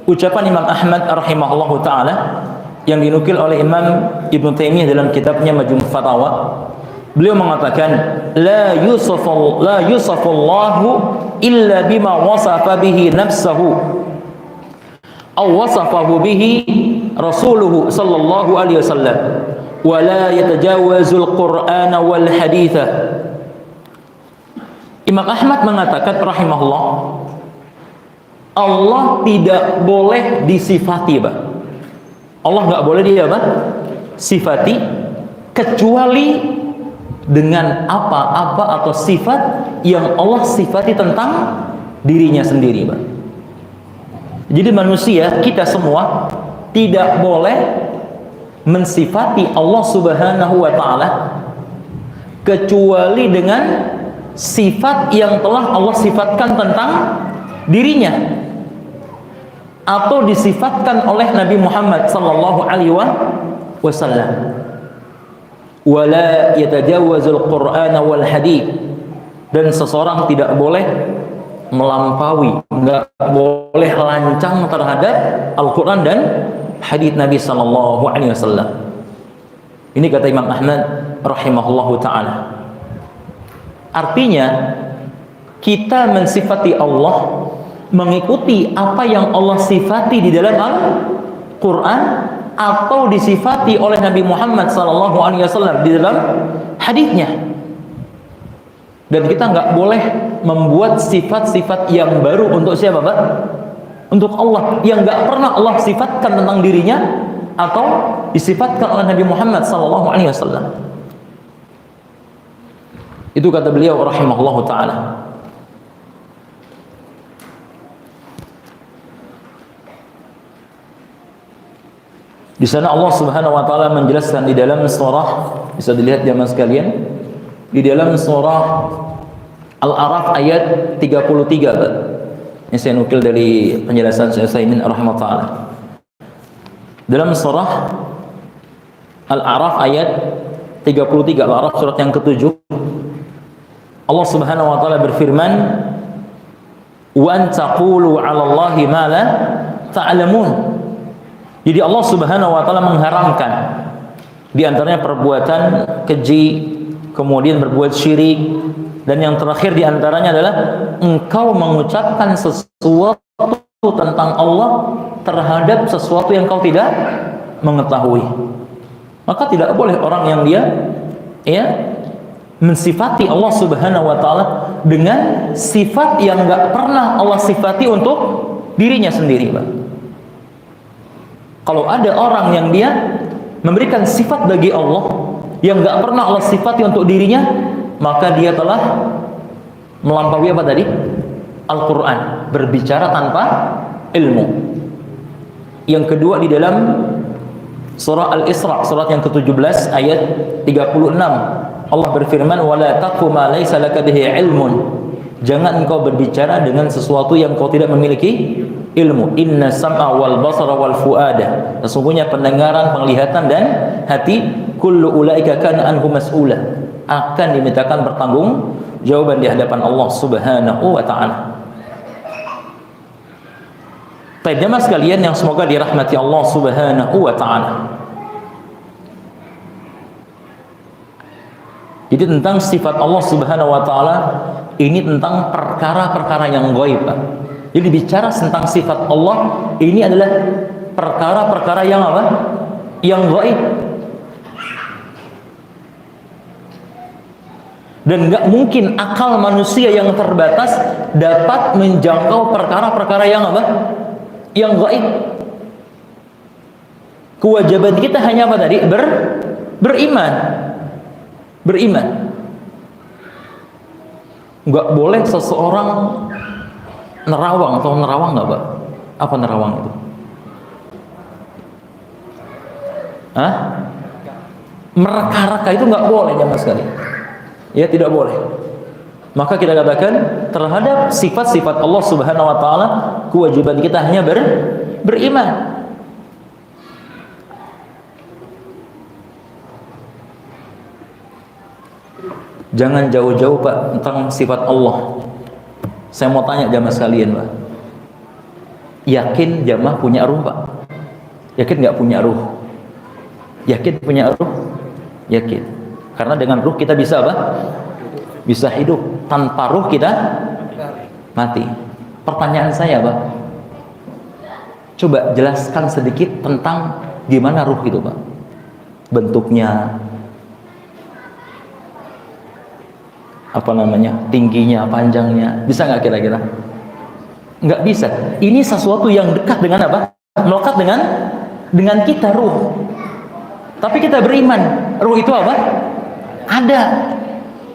ucapan Imam Ahmad rahimahullahu taala yang dinukil oleh Imam Ibnu Taimiyah dalam kitabnya Majmu' Fatawa. Beliau mengatakan la yusafullahu illa bima wasafa bihi nafsuhu aw wasafahu bihi rasuluhu sallallahu alaihi wasallam wa la yatajawazul qur'ana wal haditha. Imam Ahmad mengatakan rahimahullah, Allah tidak boleh disifati, Pak. Allah nggak boleh dia apa? Sifati, kecuali dengan apa-apa atau sifat yang Allah sifati tentang dirinya sendiri, Pak. Jadi manusia, kita semua tidak boleh mensifati Allah Subhanahu wa taala kecuali dengan sifat yang telah Allah sifatkan tentang dirinya atau disifatkan oleh Nabi Muhammad sallallahu alaihi wasallam. Wala yatajawazul Qur'ana wal hadits, dan seseorang tidak boleh melampaui, enggak boleh lancang terhadap Al-Qur'an dan hadits Nabi sallallahu alaihi wasallam. Ini kata Imam Ahmad rahimahullahu taala. Artinya kita mensifati Allah mengikuti apa yang Allah sifati di dalam Al-Qur'an atau disifati oleh Nabi Muhammad SAW di dalam hadisnya. Dan kita nggak boleh membuat sifat-sifat yang baru untuk siapa, Pak? Untuk Allah yang nggak pernah Allah sifatkan tentang dirinya atau disifatkan oleh Nabi Muhammad SAW. Itu kata beliau rahimahullahu taala. Di sana Allah Subhanahu wa taala menjelaskan di dalam surah, bisa dilihat jemaah sekalian, di dalam surah Al-A'raf ayat 33, Pak. Ini saya nukil dari penjelasan Syekh Utsaimin rahimahullah taala. Dalam surah Al-A'raf ayat 33, Al-A'raf surat yang ke-7, Allah Subhanahu wa taala berfirman, "Wa an taqulu 'ala Allahi ma la ta'lamun." Jadi Allah Subhanahu wa taala mengharamkan di antaranya perbuatan keji, kemudian berbuat syirik, dan yang terakhir di antaranya adalah engkau mengucapkan sesuatu tentang Allah terhadap sesuatu yang kau tidak mengetahui. Maka tidak boleh orang yang dia mensifati Allah Subhanahu wa taala dengan sifat yang nggak pernah Allah sifati untuk dirinya sendiri, Pak. Kalau ada orang yang dia memberikan sifat bagi Allah yang nggak pernah Allah sifati untuk dirinya, maka dia telah melampaui apa tadi? Al-Quran, berbicara tanpa ilmu. Yang kedua di dalam surah Al-Isra, surat yang ke-17 ayat 36, Allah berfirman, "Wala taqfu ma laysa laka bihi ilmun." Jangan engkau berbicara dengan sesuatu yang kau tidak memiliki ilmu. Inna sam'a wal basara wal fuada. Sesungguhnya pendengaran, penglihatan dan hati, kullu ulaika kana anhu mas'ula, akan dimintakan bertanggung jawaban di hadapan Allah Subhanahu wa taala. Baik, jemaah sekalian yang semoga dirahmati Allah Subhanahu wa taala. Jadi tentang sifat Allah Subhanahu wa taala ini tentang perkara-perkara yang gaib, Pak. Jadi bicara tentang sifat Allah ini adalah perkara-perkara yang apa? Yang gaib. Dan nggak mungkin akal manusia yang terbatas dapat menjangkau perkara-perkara yang apa? Yang gaib. Kewajiban kita hanya apa tadi? Beriman. Beriman. Nggak boleh seseorang nerawang, atau nerawang nggak, Pak? Apa nerawang itu? Hah? Mereka-reka itu nggak boleh, jemaah sekalian. Ya, tidak boleh. Maka kita katakan terhadap sifat-sifat Allah Subhanahu wa taala, kewajiban kita hanya beriman. Jangan jauh-jauh, Pak, tentang sifat Allah. Saya mau tanya jamaah sekalian, Pak. Yakin jamaah punya ruh, Pak? Yakin nggak punya ruh? Yakin punya ruh? Yakin. Karena dengan ruh kita bisa apa? Bisa hidup. Tanpa ruh kita mati. Pertanyaan saya, Pak, coba jelaskan sedikit tentang gimana ruh itu, Pak. Bentuknya, apa namanya, tingginya, panjangnya, bisa nggak kira-kira? Nggak bisa. Ini sesuatu yang dekat dengan apa? Melekat dengan kita, ruh. Tapi kita beriman, ruh itu apa? Ada.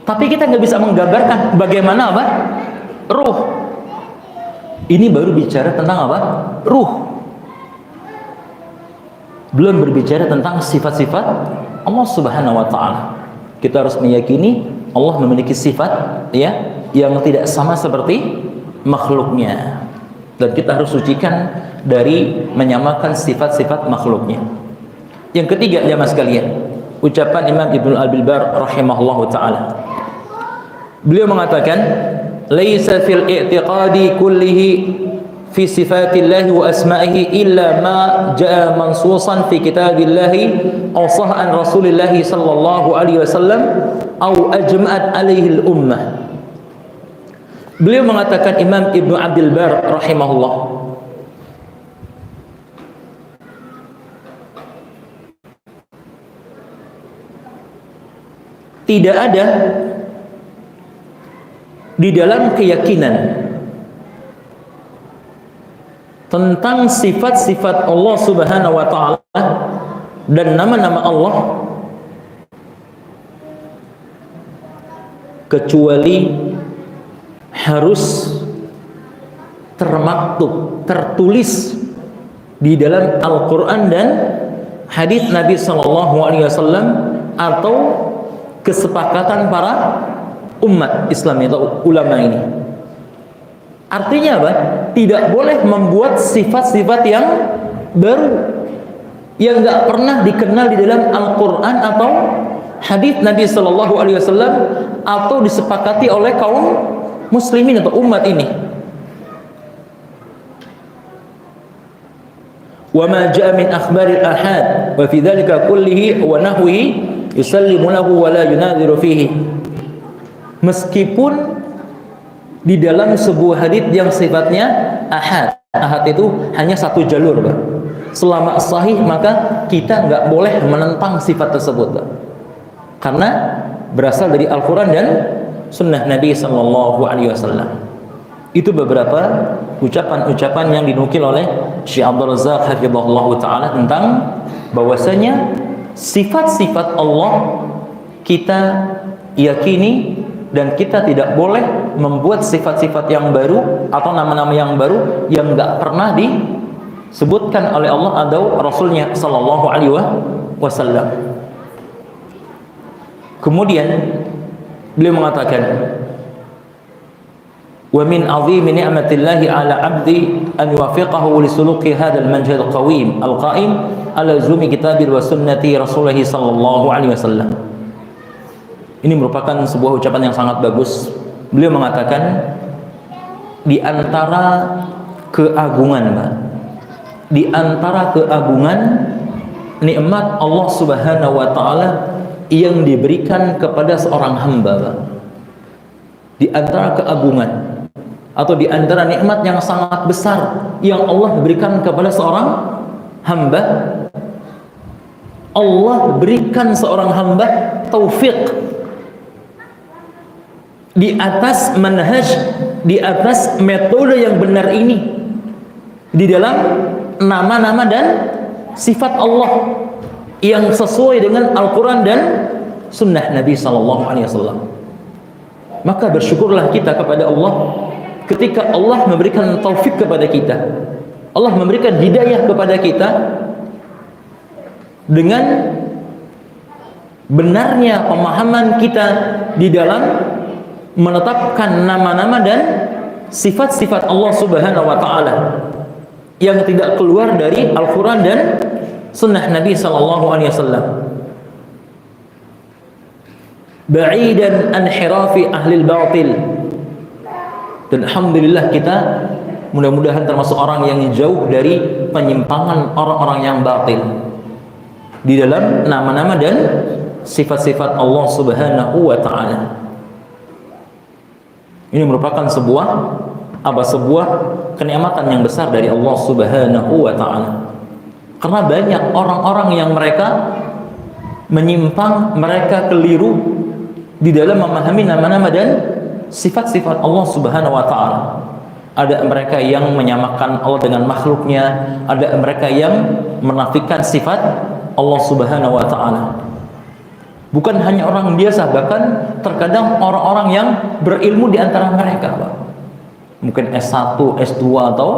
Tapi kita nggak bisa menggambarkan bagaimana apa? Ruh. Ini baru bicara tentang apa? Ruh. Belum berbicara tentang sifat-sifat Allah Subhanahu wa taala. Kita harus meyakini Allah memiliki sifat ya yang tidak sama seperti makhluknya, dan kita harus sucikan dari menyamakan sifat-sifat makhluknya. Yang ketiga, jamaah sekalian, ucapan Imam Ibnu Al-Bilbar rahimahullahu taala. Beliau mengatakan, "Laisa fil i'tiqadi kullihi fi sifatillahi wa asma'ihi illa ma jaa mansusan fi kitabillahi aw sahha an Rasulillah sallallahu alaihi wasallam aw ajma'at alaihi al-ummah." Beliau mengatakan, Imam Ibnu Abdul Bar rahimahullah, tidak ada di dalam keyakinan tentang sifat-sifat Allah Subhanahu wa taala dan nama-nama Allah kecuali harus termaktub, tertulis di dalam Al-Quran dan hadis Nabi Sallallahu Alaihi Wasallam, atau kesepakatan para umat Islam atau ulama ini. Artinya apa? Tidak boleh membuat sifat-sifat yang baru yang nggak pernah dikenal di dalam Al-Quran atau hadis Nabi Sallallahu Alaihi Wasallam, atau disepakati oleh kaum muslimin atau umat ini. Wa ma jaa min akhbaril ahad wa fi dzalika kullihi wa nahwihi yusallimu lahu wa la yunadhiru fihi. Meskipun di dalam sebuah hadis yang sifatnya ahad, ahad itu hanya satu jalur, Pak. Selama sahih maka kita nggak boleh menentang sifat tersebut, Pak. Karena berasal dari Al-Quran dan Sunnah Nabi Sallallahu Alaihi Wasallam. Itu beberapa ucapan-ucapan yang dinukil oleh Syekh Abdul Razak hafizahullah taala tentang bahwasanya sifat-sifat Allah kita yakini dan kita tidak boleh membuat sifat-sifat yang baru atau nama-nama yang baru yang enggak pernah disebutkan oleh Allah atau Rasulnya Sallallahu Alaihi Wasallam. Kemudian beliau mengatakan, wa min azimi ni'matillahi ala abdi an yuwafiqahu li suluki hadzal manhaj al-qawim al-qa'im ala zumi kitabil wa sunnati Rasulullah sallallahu alaihi wasallam. Ini merupakan sebuah ucapan yang sangat bagus. Beliau mengatakan di antara keagungan, di antara keagungan nikmat Allah Subhanahu wa taala yang diberikan kepada seorang hamba, di antara keagungan atau di antara nikmat yang sangat besar yang Allah berikan kepada seorang hamba, Allah berikan seorang hamba taufik di atas manhaj, di atas metode yang benar ini di dalam nama-nama dan sifat Allah yang sesuai dengan Al-Quran dan Sunnah Nabi Sallallahu Alaihi Wasallam. Maka bersyukurlah kita kepada Allah ketika Allah memberikan taufik kepada kita, Allah memberikan hidayah kepada kita dengan benarnya pemahaman kita di dalam menetapkan nama-nama dan sifat-sifat Allah Subhanahu wa taala yang tidak keluar dari Al-Quran dan Sunnah Nabi Sallallahu Alaihi Wasallam. Ba'idan an hirafi ahlil batil. Dan alhamdulillah kita mudah-mudahan termasuk orang yang jauh dari penyimpangan orang-orang yang batil di dalam nama-nama dan sifat-sifat Allah Subhanahu wa taala. Ini merupakan sebuah kenikmatan yang besar dari Allah Subhanahu wa taala. Karena banyak orang-orang yang mereka menyimpang, mereka keliru di dalam memahami nama-nama dan sifat-sifat Allah Subhanahu wa taala. Ada mereka yang menyamakan Allah dengan makhluknya, ada mereka yang menafikan sifat Allah Subhanahu wa taala. Bukan hanya orang biasa, bahkan terkadang orang-orang yang berilmu di antara mereka, Pak. Mungkin S1, S2 atau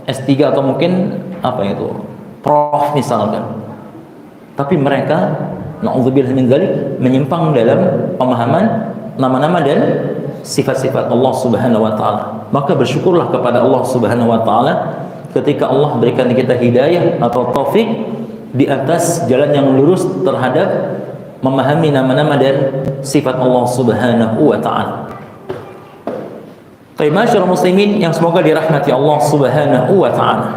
S3 atau mungkin prof misalkan. Tapi mereka na'udzubillah min dzalik menyimpang dalam pemahaman nama-nama dan sifat-sifat Allah Subhanahu wa taala. Maka bersyukurlah kepada Allah Subhanahu wa taala ketika Allah berikan kita hidayah atau taufik di atas jalan yang lurus terhadap memahami nama-nama dan sifat Allah Subhanahu wa taala. Baik, masyaallah muslimin yang semoga dirahmati Allah Subhanahu wa taala.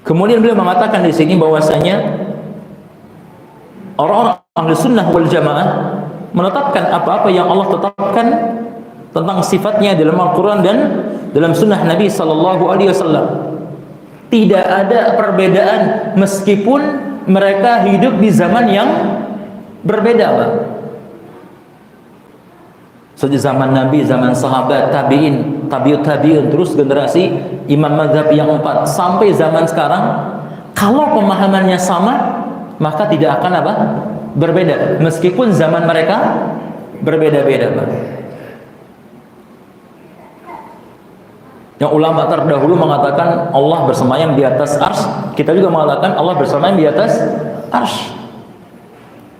Kemudian beliau mengatakan di sini bahwasanya orang-orang ahli sunnah wal jamaah menetapkan apa-apa yang Allah tetapkan tentang sifatnya dalam Al-Quran dan dalam sunnah Nabi Sallallahu Alaihi Wasallam. Tidak ada perbedaan meskipun mereka hidup di zaman yang berbeda, Pak. Sejak zaman Nabi, zaman sahabat, tabi'in, tabi'ut tabi'in, terus generasi imam mazhab yang 4 sampai zaman sekarang, kalau pemahamannya sama, maka tidak akan berbeda meskipun zaman mereka berbeda-beda, Pak. Yang ulama terdahulu mengatakan Allah bersemayam di atas arsy, kita juga mengatakan Allah bersemayam di atas arsy.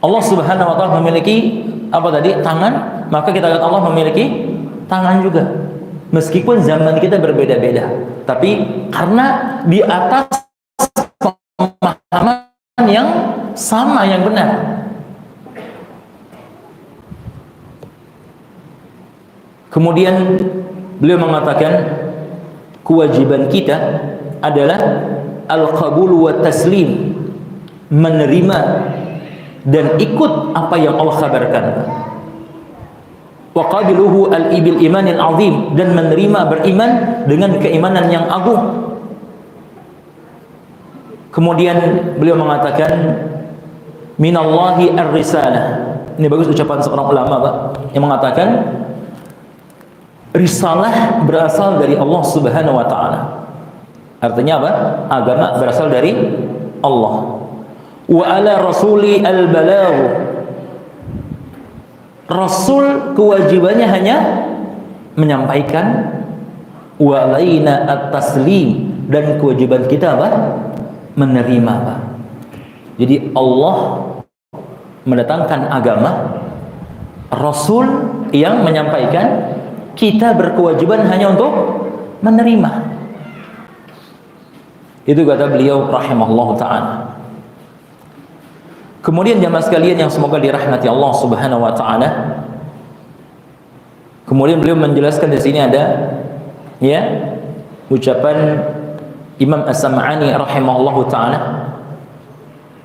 Allah Subhanahu wa taala memiliki tangan, maka kita katakan Allah memiliki tangan juga. Meskipun zaman kita berbeda-beda, tapi karena di atas pemahaman yang sama, yang benar. Kemudian beliau mengatakan kewajiban kita adalah al-qabul wa taslim, menerima dan ikut apa yang Allah kabarkan. Wa qabiluhu al-ibil imanil azim, dan menerima beriman dengan keimanan yang agung. Kemudian beliau mengatakan minallahi ar-risalah, Ini bagus ucapan seorang ulama, Pak, yang mengatakan risalah berasal dari Allah Subhanahu wa taala. Artinya apa? Agama berasal dari Allah. Wa ala rasuli al-balagh. Rasul kewajibannya hanya menyampaikan, wa alaina at-taslim, dan kewajiban kita apa? Menerima, Pak. Jadi Allah mendatangkan agama, Rasul yang menyampaikan, kita berkewajiban hanya untuk menerima. Itu kata beliau rahimahullah ta'ala. Kemudian jamaah sekalian yang semoga dirahmati Allah Subhanahu wa taala. Kemudian beliau menjelaskan di sini ada ya ucapan Imam As-Sam'ani rahimahullahu taala.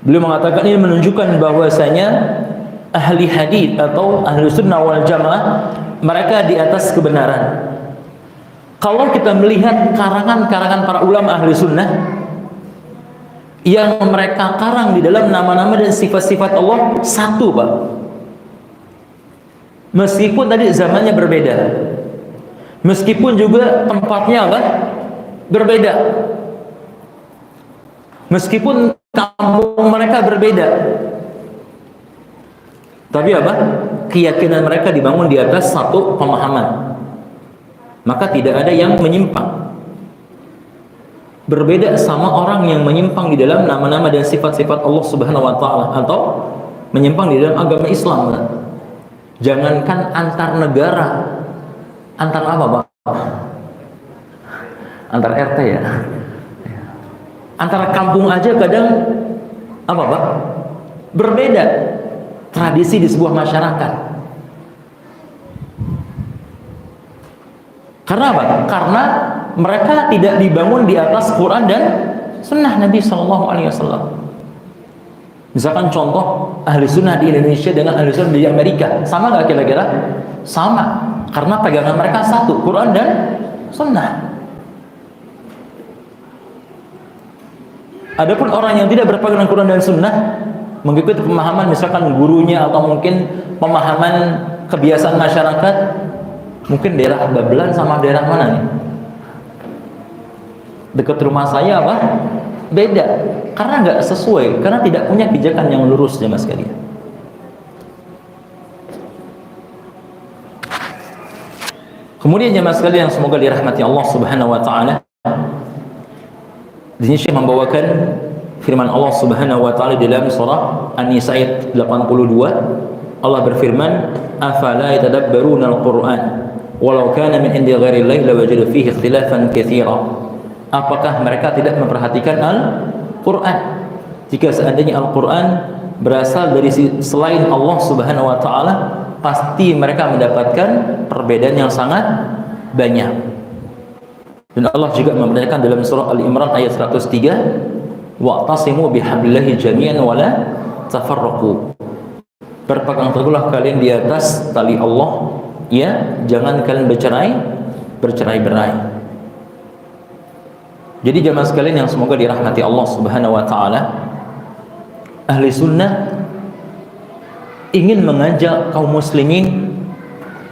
Beliau mengatakan ini menunjukkan bahwasanya ahli hadis atau ahli sunnah wal jamaah mereka di atas kebenaran. Kalau kita melihat karangan-karangan para ulama ahli sunnah yang mereka karang di dalam nama-nama dan sifat-sifat Allah satu, Pak. Meskipun tadi zamannya berbeda, meskipun juga tempatnya apa? Berbeda, meskipun kampung mereka berbeda, tapi apa? Keyakinan mereka dibangun di atas satu pemahaman. Maka tidak ada yang menyimpang. Berbeda sama orang yang menyimpang di dalam nama-nama dan sifat-sifat Allah Subhanahu wa taala atau menyimpang di dalam agama Islam. Jangankan antar negara, antar apa, Pak? Antar RT ya. Antara kampung aja kadang apa, Pak? Berbeda tradisi di sebuah masyarakat. Karena apa? Karena mereka tidak dibangun di atas Quran dan Sunnah Nabi Sallallahu Alaihi Wasallam. Misalkan contoh ahli sunnah di Indonesia dengan ahli sunnah di Amerika, sama nggak kira-kira? Sama, karena pegangan mereka satu, Quran dan Sunnah. Adapun orang yang tidak berpegang Quran dan Sunnah, mengikuti pemahaman misalkan gurunya atau mungkin pemahaman kebiasaan masyarakat, mungkin daerah Babelan sama daerah mana nih? Dekat rumah saya apa? Beda, karena nggak sesuai, karena tidak punya pijakan yang lurus, jemaah sekalian. Kemudian jemaah sekalian yang semoga dirahmati Allah Subhanahu wa taala, di sini Syekh membawakan firman Allah Subhanahu wa taala dalam surah An-Nisa ayat 82. Allah berfirman, "Afala yatadabbaruna al-Qur'an walau kana min indi ghairillahi lawajadu fihi ikhtilafan katsira." Apakah mereka tidak memperhatikan Al-Quran? Jika seandainya Al-Quran berasal dari selain Allah Subhanahu wa ta'ala, pasti mereka mendapatkan perbedaan yang sangat banyak. Dan Allah juga memberitakan dalam surah Al-Imran ayat 103, "Wa'tasimu bihablillahi jami'an wa la tafarraqu." Berpegang teguhlah kalian di atas tali Allah, ya, jangan kalian bercerai-berai. Jadi jamaah sekalian yang semoga dirahmati Allah Subhanahu wa taala, ahli sunnah ingin mengajak kaum muslimin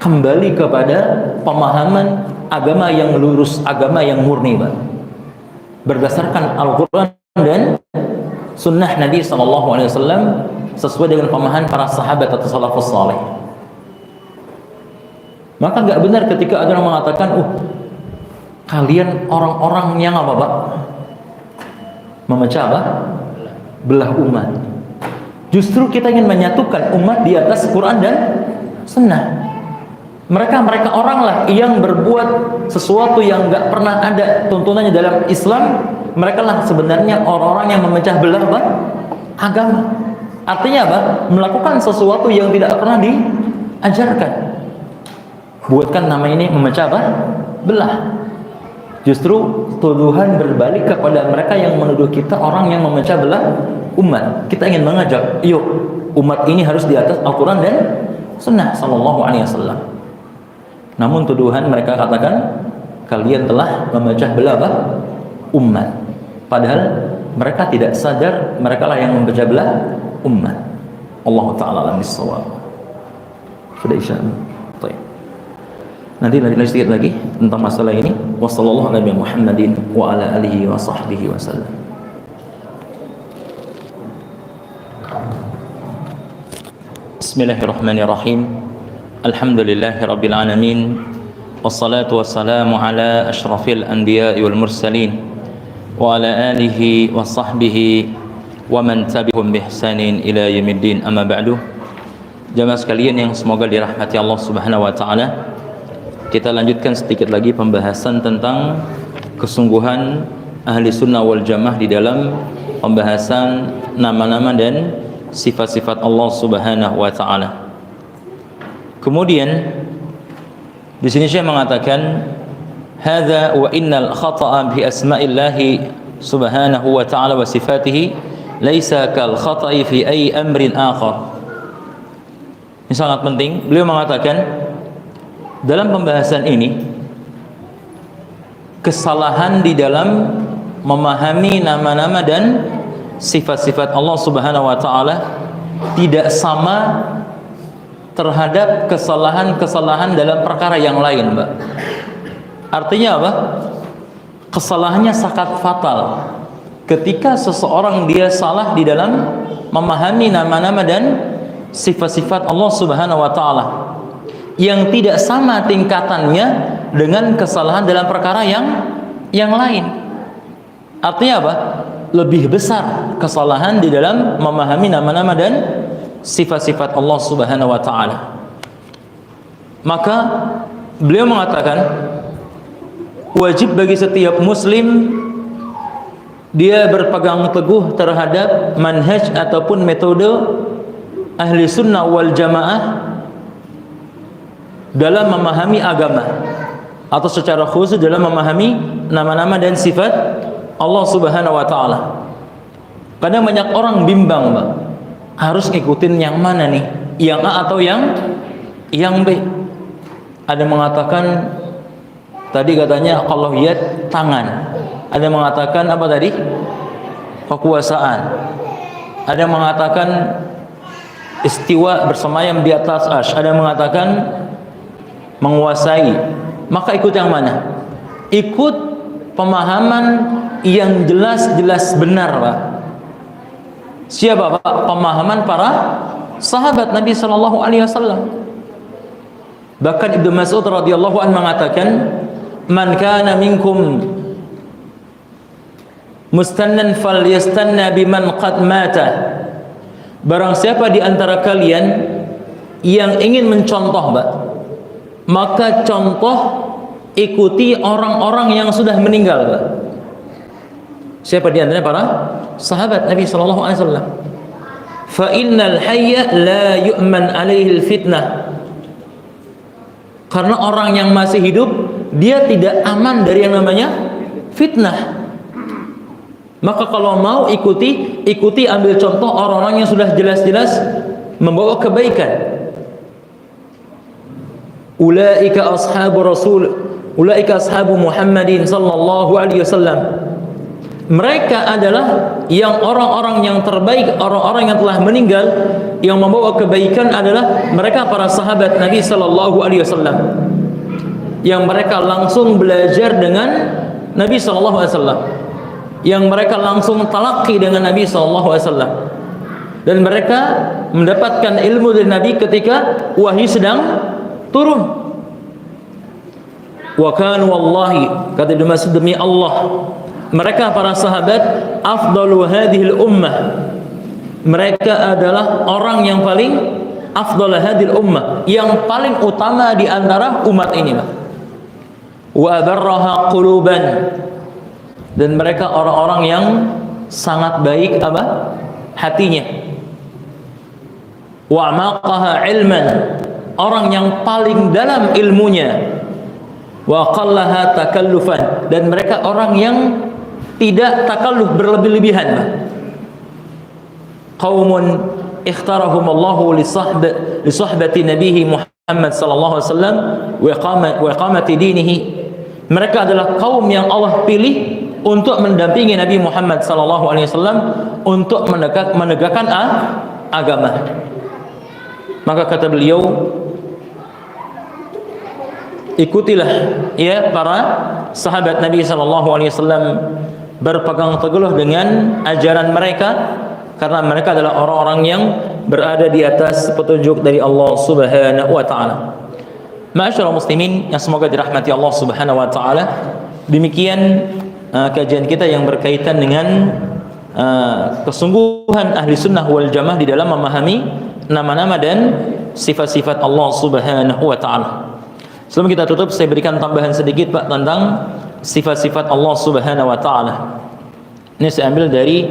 kembali kepada pemahaman agama yang lurus, agama yang murni, Pak. Berdasarkan Al-Quran dan sunnah Nabi SAW sesuai dengan pemahaman para sahabat atau salafus saleh. Maka nggak benar ketika ada orang mengatakan, kalian orang-orang yang apa, Pak? Memecah apa? Belah umat. Justru kita ingin menyatukan umat di atas Quran dan Sunnah. Mereka orang lah yang berbuat sesuatu yang nggak pernah ada tuntunannya dalam Islam. Mereka lah sebenarnya orang-orang yang memecah belah apa? Agama. Artinya apa? Melakukan sesuatu yang tidak pernah diajarkan. Buatkan nama ini memecah apa? Belah. Justru tuduhan berbalik kepada mereka yang menuduh kita orang yang memecah belah umat. Kita ingin mengajak, yuk, umat ini harus di atas Al-Quran dan Sunnah Sallallahu Alaihi Wasallam. Namun tuduhan mereka katakan, kalian telah memecah belah apa? Umat. Padahal mereka tidak sadar mereka lah yang memecah belah umat. Allah Ta'ala alam bissawab. Sudah isya. Baik. Nanti sedikit lagi tentang masalah ini. Wassallallahu ala Muhammadin wa ala alihi wa sahbihi wasallam. Bismillahirrahmanirrahim. Alhamdulillahirabbil alamin. Wassalatu wassalamu ala asyrafil anbiya'i wal mursalin wa ala alihi wa sahbihi wa man tabi'ahum bi ihsanin ila yaumiddin. Amma ba'du. Jamaah sekalian yang semoga dirahmati Allah Subhanahu wa taala, kita lanjutkan sedikit lagi pembahasan tentang kesungguhan ahli sunnah wal jamaah di dalam pembahasan nama-nama dan sifat-sifat Allah Subhanahu wa taala. Kemudian di sini Syekh mengatakan hadza wa innal khata'a bi asma'illahi subhanahu wa ta'ala wa sifatihi laisa kal khata'i fi ay amrin akhar. Ini sangat penting. Beliau mengatakan dalam pembahasan ini kesalahan di dalam memahami nama-nama dan sifat-sifat Allah Subhanahu wa taala tidak sama terhadap kesalahan-kesalahan dalam perkara yang lain, Mbak. Artinya apa? Kesalahannya sangat fatal ketika seseorang dia salah di dalam memahami nama-nama dan sifat-sifat Allah Subhanahu wa taala yang tidak sama tingkatannya dengan kesalahan dalam perkara yang lain. Artinya apa? Lebih besar kesalahan di dalam memahami nama-nama dan sifat-sifat Allah Subhanahu wa taala. Maka beliau mengatakan wajib bagi setiap muslim dia berpegang teguh terhadap manhaj ataupun metode ahli sunnah wal jamaah dalam memahami agama, atau secara khusus dalam memahami nama-nama dan sifat Allah Subhanahu wa taala. Kadang banyak orang bimbang, Mbak, harus ngikutin yang mana nih, yang A atau yang B. Ada yang mengatakan tadi katanya kalau lihat tangan, ada yang mengatakan apa tadi, kekuasaan, ada yang mengatakan istiwa bersemayam di atas arsy, ada yang mengatakan menguasai. Maka ikut yang mana? Ikut pemahaman yang jelas-jelas benar, Pak. Siapa, Pak? Pemahaman para sahabat Nabi sallallahu alaihi wasallam. Bahkan Ibnu Mas'ud radhiyallahu anhu mengatakan, "Man kana minkum mustannan falyastanna biman qad mata." Barang siapa di antara kalian yang ingin mencontoh, Pak, maka contoh ikuti orang-orang yang sudah meninggal, Pak. Siapa di antaranya? Para sahabat Nabi sallallahu alaihi wasallam. Fa innal hayya la yu'man alaihi fitnah. Karena orang yang masih hidup dia tidak aman dari yang namanya fitnah. Maka kalau mau ikuti ambil contoh orang-orang yang sudah jelas-jelas membawa kebaikan. Ulaika ashabu Muhammadin sallallahu alaihi wasallam. Mereka adalah yang orang-orang yang terbaik, orang-orang yang telah meninggal yang membawa kebaikan adalah mereka para sahabat Nabi sallallahu alaihi wasallam. Yang mereka langsung belajar dengan Nabi sallallahu alaihi wasallam. Yang mereka langsung talaqi dengan Nabi sallallahu alaihi wasallam. Dan mereka mendapatkan ilmu dari Nabi ketika wahyu sedang turun. Wa kanu wallahi, kata Ibnu Mas'ud, demi Allah, mereka para sahabat afdalu hadhil ummah. Mereka adalah orang yang paling afdal hadhil ummah, yang paling utama di antara umat ini. Wa barraha quluban, dan mereka orang-orang yang sangat baik apa? Hatinya. Wa maqaha ilman, orang yang paling dalam ilmunya. Wa qallaha takallufan, dan mereka orang yang tidak takalluf berlebih-lebihan. Qaumun ikhtarahum Allahu li sahbati nabihi Muhammad sallallahu alaihi wasallam wa iqamati dinihi. Mereka adalah kaum yang Allah pilih untuk mendampingi Nabi Muhammad sallallahu alaihi wasallam untuk menegakkan agama. Maka kata beliau, ikutilah ya para sahabat Nabi sallallahu alaihi wasallam, berpegang teguh dengan ajaran mereka, karena mereka adalah orang-orang yang berada di atas petunjuk dari Allah Subhanahu wa taala. Ma'asyiral muslimin yang semoga dirahmati Allah Subhanahu wa taala, demikian kajian kita yang berkaitan dengan kesungguhan ahli sunnah wal jamaah di dalam memahami nama-nama dan sifat-sifat Allah Subhanahu wa taala. Sebelum kita tutup, saya berikan tambahan sedikit Pak tentang sifat-sifat Allah Subhanahu wa taala. Ini saya ambil dari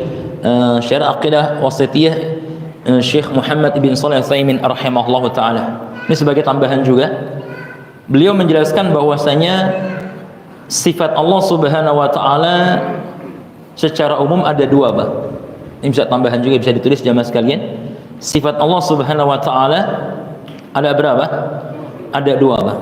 Syarah Aqidah Wasithiyah Syekh Muhammad bin Shalih Al-Utsaimin rahimahullahu taala. Ini sebagai tambahan juga. Beliau menjelaskan bahwasanya sifat Allah Subhanahu wa taala secara umum ada dua, Pak. Ini bisa tambahan juga, bisa ditulis jamaah sekalian. Sifat Allah Subhanahu wa taala ada berapa? Ada dua, Pak.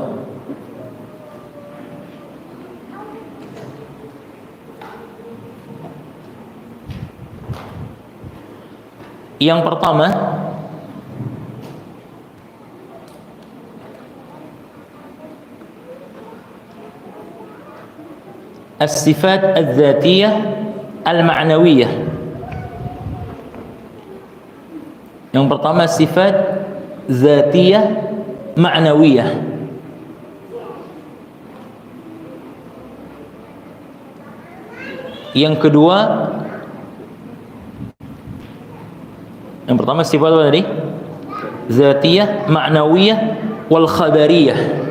Yang pertama, as-sifat az-zatiyah al-ma'nawiyah. Yang pertama sifat zatiyah ma'nawiyah. Yang kedua, yang pertama sifat apa tadi? Zatiyah ma'nawiyah wal khabariyah.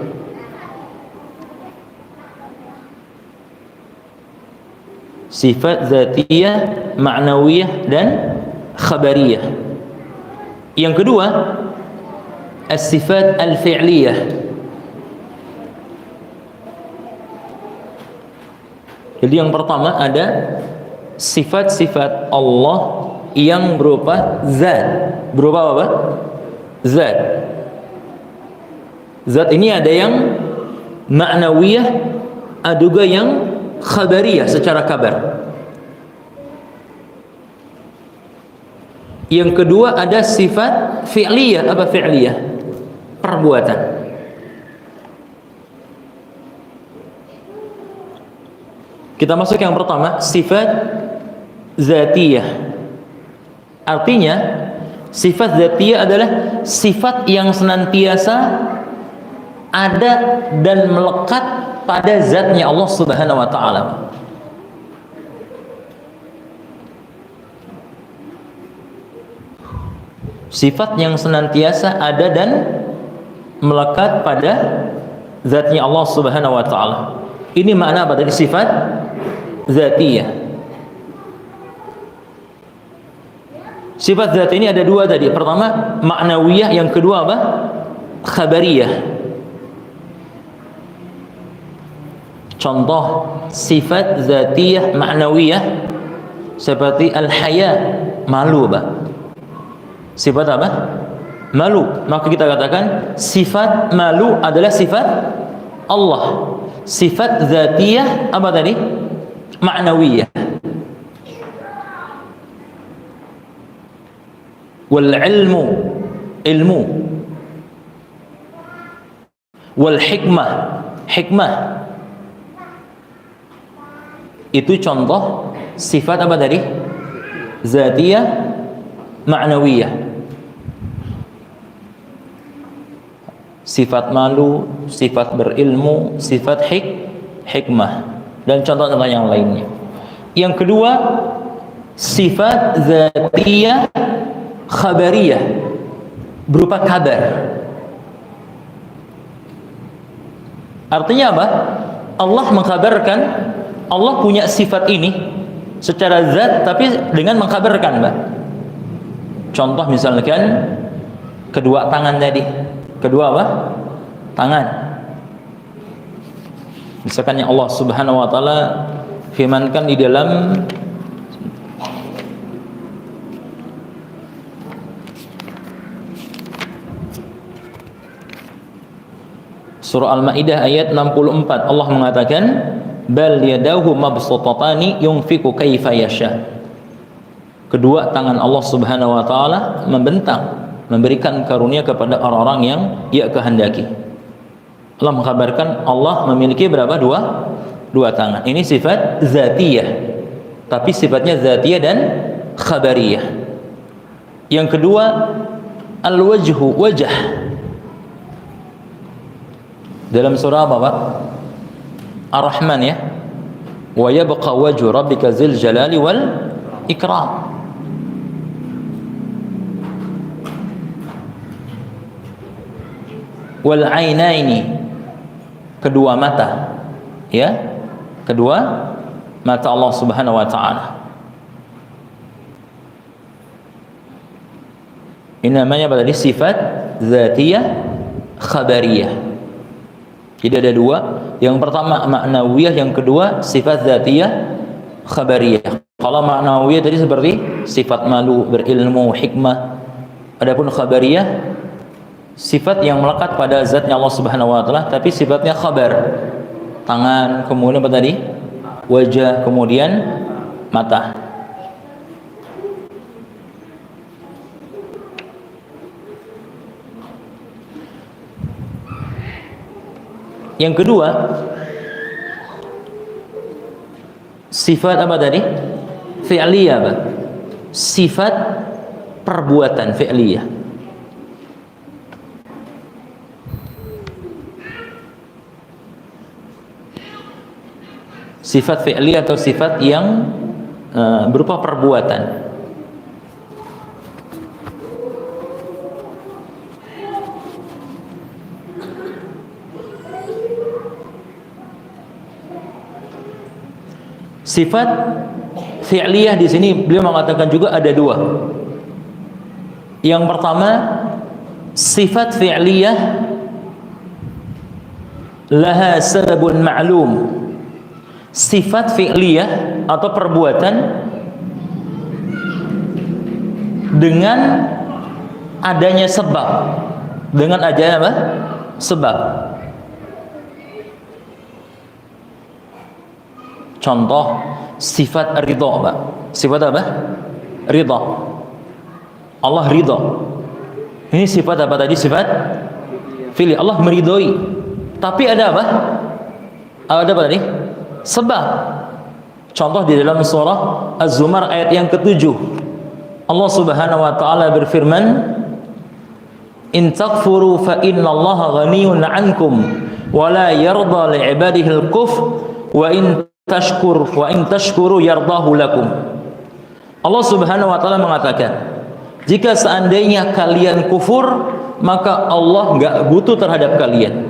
Sifat zatiyah, ma'nawiyah dan khabariyah. Yang kedua, as-sifat al-fi'liyah. Jadi yang pertama ada sifat-sifat Allah yang berupa zat. Berupa apa? Zat. Zat ini ada yang ma'nawiyah, ada juga yang khabariyah secara kabar. Yang kedua ada sifat fi'liyah. Apa fi'liyah? Perbuatan. Kita masuk yang pertama, sifat zatiyah. Artinya sifat zatiyah adalah sifat yang senantiasa ada dan melekat pada zatnya Allah Subhanahu wa taala. Sifat yang senantiasa ada dan melekat pada zatnya Allah Subhanahu wa taala. Ini makna apa dari sifat zatiyah? Sifat zat ini ada dua tadi. Pertama ma'nawiyah, yang kedua apa? Khabariyah. Contoh sifat zatiyah ma'nawiyah seperti al-haya, malu, Pak. Sifat apa? Malu. Maka kita katakan sifat malu adalah sifat Allah. Sifat zatiyah apa tadi? Ma'nawiyah. Wal ilmu, ilmu. Wal hikmah, hikmah. Itu contoh sifat apa tadi? Zatiyah ma'nawiyah. Sifat malu, sifat berilmu, sifat hikmah, dan contoh-contoh yang lainnya. Yang kedua, sifat zatiyah khabariyah, berupa kabar. Artinya apa? Allah mengkabarkan, Allah punya sifat ini secara zat, tapi dengan mengkabarkan, Mbak. Contoh misalkan kedua tangan tadi. Kedua apa? Tangan. Misalkan yang Allah Subhanahu wa taala firmankan di dalam Surah Al-Maidah ayat 64, Allah mengatakan bal yadahu mabsutatani yunfiqu kaifa yasha. Kedua tangan Allah Subhanahu wa taala membentang, memberikan karunia kepada orang-orang yang Ia kehendaki. Allah mengkabarkan Allah memiliki berapa? Dua tangan. Ini sifat zatiyah. Tapi sifatnya zatiyah dan khabariyah. Yang kedua, al-wajhu, wajah. Dalam surah apa, Pak? Ar-Rahman ya. Wa yabqa wajhu rabbika dzil jalali wal ikram. Wal ainaini, kedua mata, ya, kedua mata Allah Subhanahu wa taala. Ini namanya apa tadi? Sifat zatiyah khabariyah. Jadi ada dua, yang pertama ma'nawiyah, yang kedua sifat zatiyah khabariyah. Kalau ma'nawiyah tadi seperti sifat malu, berilmu, hikmah. Adapun khabariyah sifat yang melekat pada zatnya Allah Subhanahu wa taala, tapi sifatnya khabar. Tangan, kemudian apa tadi? Wajah, kemudian mata. Yang kedua, sifat apa tadi? Fi'liyah, Pak. Sifat perbuatan fi'liyah. Sifat fi'liyah atau sifat yang berupa perbuatan. Sifat fi'liyah di sini beliau mengatakan juga ada dua. Yang pertama, sifat fi'liyah laha sababun ma'lum. Sifat fi'liyah atau perbuatan dengan adanya sebab. Dengan adanya apa? Sebab. Contoh sifat ridha, Pak. Sifat apa? Ridha. Allah ridha. Ini sifat apa tadi? Sifat fi'liyah. Allah meridhoi. Tapi ada apa? Ada apa tadi? Sebab. Contoh di dalam surah Az-Zumar ayat yang ke-7. Allah Subhanahu wa taala berfirman, "In takfuru fa innallaha ghaniyun 'ankum wa la yarda li 'ibadihi al-kufr wa in tashkuru yardahu lakum." Allah Subhanahu wa taala mengatakan, jika seandainya kalian kufur, maka Allah enggak butuh terhadap kalian.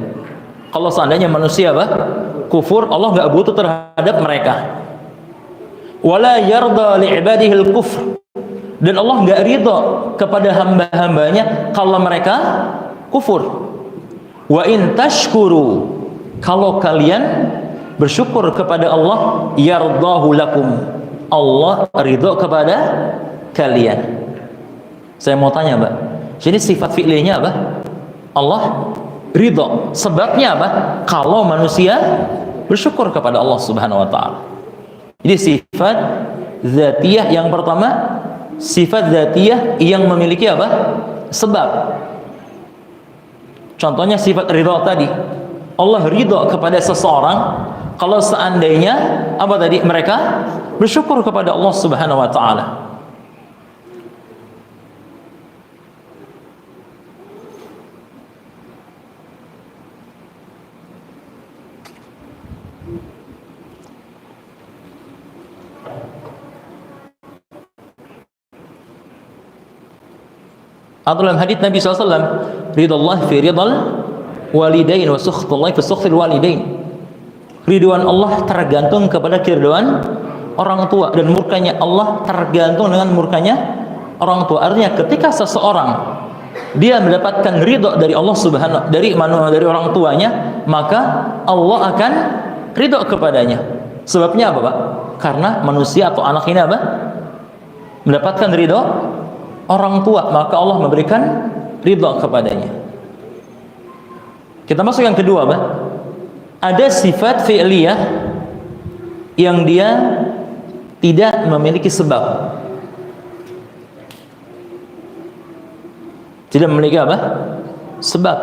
Kalau seandainya manusia apa? Kufur, Allah enggak butuh terhadap mereka. Wala yarda li ibadihi al-kufr. Dan Allah enggak ridha kepada hamba-hambanya kalau mereka kufur. Wa in tashkuru, kalau kalian bersyukur kepada Allah, yardahu lakum, Allah ridha kepada kalian. Saya mau tanya, Pak, jadi sifat fi'liyahnya apa? Allah ridha. Sebabnya apa? Kalau manusia bersyukur kepada Allah Subhanahu wa taala. Jadi sifat zatiyah yang pertama, sifat zatiyah yang memiliki apa? Sebab. Contohnya sifat ridha tadi. Allah ridha kepada seseorang kalau seandainya apa tadi? Mereka bersyukur kepada Allah Subhanahu wa taala. Atau dalam hadits Nabi SAW, ridallah fi ridal walidain wa sukhtullah fi sukhtil walidain. Ridwan Allah tergantung kepada keridhaan orang tua, dan murkanya Allah tergantung dengan murkanya orang tua. Artinya ketika seseorang dia mendapatkan ridha dari Allah Subhanahu dari orang tuanya, maka Allah akan ridha kepadanya. Sebabnya apa, Pak? Karena manusia atau anak ini apa? Mendapatkan ridha orang tua, maka Allah memberikan ridha kepadanya. Kita masuk yang kedua, Pak. Ada sifat fi'liyah yang dia tidak memiliki sebab. Tidak memiliki apa? Sebab.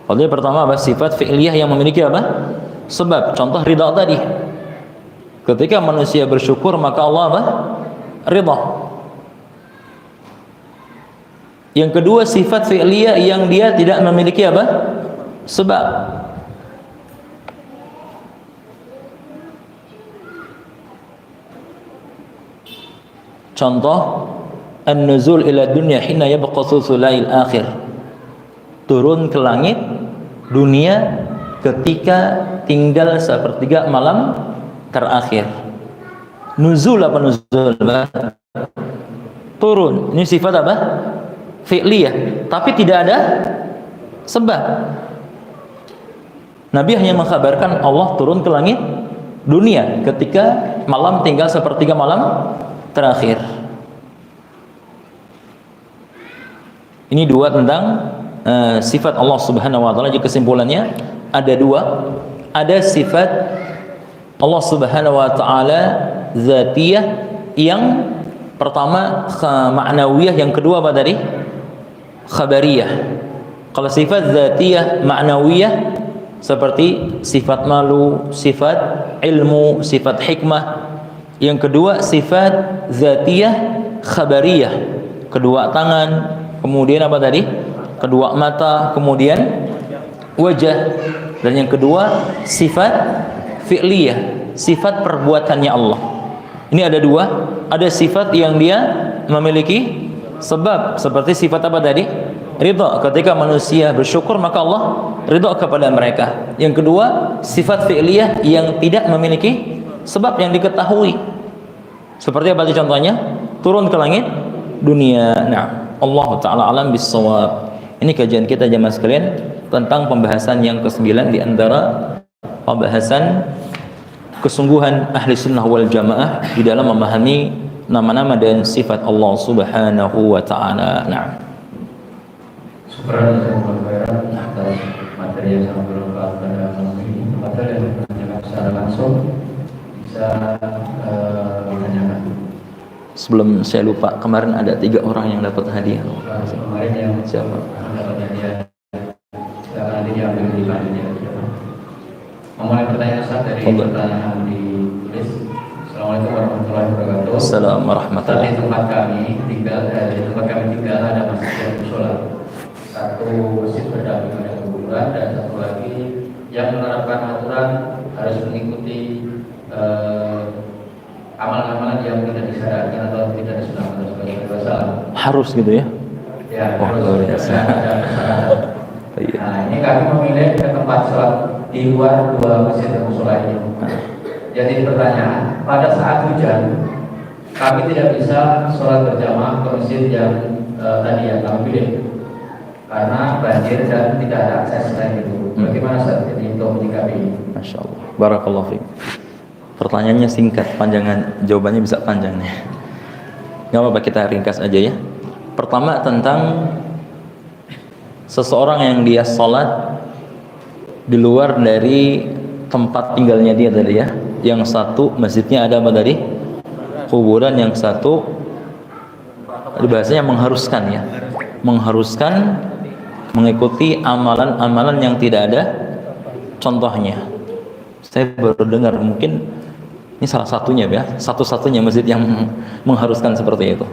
Kalau yang pertama apa? Sifat fi'liyah yang memiliki apa? Sebab. Contoh ridha tadi. Ketika manusia bersyukur maka Allah apa? Ridha. Yang kedua sifat fi'liyah yang dia tidak memiliki apa? Sebab. Contoh an-nuzul ila dunya hina yabqa thuluthul akhir. Turun ke langit dunia ketika tinggal sepertiga malam terakhir. Nuzul apa nuzul? Turun. Ini sifat apa? Fi'liyah, tapi tidak ada sebab. Nabi hanya mengkabarkan Allah turun ke langit dunia ketika malam tinggal sepertiga malam terakhir. Ini dua tentang sifat Allah Subhanahu wa taala. Jadi kesimpulannya ada dua. Ada sifat Allah Subhanahu wa taala zatiyah yang pertama ma'nawiyah, yang kedua apa tadi? Khabariyah. Kalau sifat zatiyah ma'nawiyah seperti sifat malu, sifat ilmu, sifat hikmah. Yang kedua sifat zatiyah khabariyah. Kedua tangan, kemudian apa tadi? Kedua mata, kemudian wajah. Dan yang kedua sifat fi'liyah, sifat perbuatannya Allah. Ini ada dua. Ada sifat yang dia memiliki sebab, seperti sifat apa tadi? Ridha. Ketika manusia bersyukur maka Allah ridha kepada mereka. Yang kedua sifat fi'liyah yang tidak memiliki sebab yang diketahui. Seperti apa contohnya? Turun ke langit dunia. Nah, Allah taala alam bis-shawab. Ini kajian kita jemaah sekalian tentang pembahasan yang ke-9 di antara pembahasan kesungguhan ahli sunnah wal jamaah di dalam memahami nama-nama dan sifat Allah Subhanahu wa taala. Nah, atas materi yang sangat bermanfaat pada malam ini. Materi yang bertanyakan secara langsung bisa menanyakan. Sebelum saya lupa, kemarin ada 3 orang yang dapat hadiah. Kemarin yang siapa? Dapat hadiah. Nanti diambil di panitia. Memulai pertanyaan Ustaz dari pertanyaan ditulis. Assalamualaikum warahmatullahi wabarakatuh. Assalamualaikum warahmatullahi wabarakatuh. Di tempat kami tinggal ada masjid yang musola. Satu masjid berdampingan dengan kuburan dan satu lagi yang menerapkan aturan harus mengikuti amalan-amalan yang tidak disarankan atau tidak disunahkan sebagai dosa. Harus gitu ya? Ya, oh, harus. Nah, ini kami memilih ke tempat sholat di luar 2 masjid dan musola ini. Jadi pertanyaan, pada saat hujan kami tidak bisa sholat berjamaah ke masjid yang tadi yang kami pilih karena banjir dan tidak ada akses lain itu. Bagaimana saat ini untuk menyikapi ini? Masya Allah, barakallahu fiik. Pertanyaannya singkat, panjangan jawabannya bisa panjang nih. Gak apa-apa, kita ringkas aja ya. Pertama tentang seseorang yang dia sholat di luar dari tempat tinggalnya dia tadi ya. Yang satu masjidnya ada apa tadi? Kuburan. Yang satu bahasanya mengharuskan ya, mengharuskan mengikuti amalan-amalan yang tidak ada contohnya. Saya baru dengar, mungkin ini salah satunya ya, satu-satunya masjid yang mengharuskan seperti itu.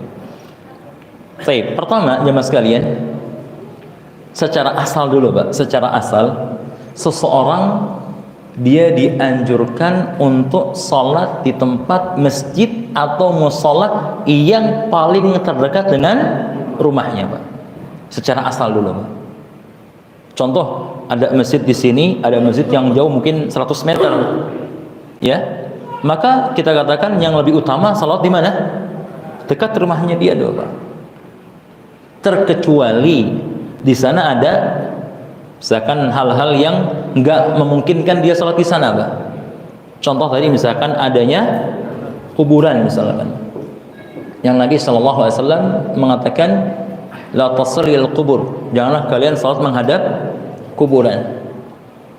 Baik, pertama jemaah sekalian, secara asal dulu Pak, secara asal seseorang dia dianjurkan untuk sholat di tempat masjid atau musola yang paling terdekat dengan rumahnya Pak. Secara asal dulu Pak. Contoh, ada masjid di sini, ada masjid yang jauh mungkin 100 meter, ya. Maka kita katakan yang lebih utama salat di mana? Dekat rumahnya dia dulu, Pak. Terkecuali di sana ada misalkan hal-hal yang enggak memungkinkan dia salat di sana, Pak. Contoh tadi misalkan adanya kuburan misalkan. Yang Nabi SAW mengatakan la tasril kubur, janganlah kalian salat menghadap kuburan.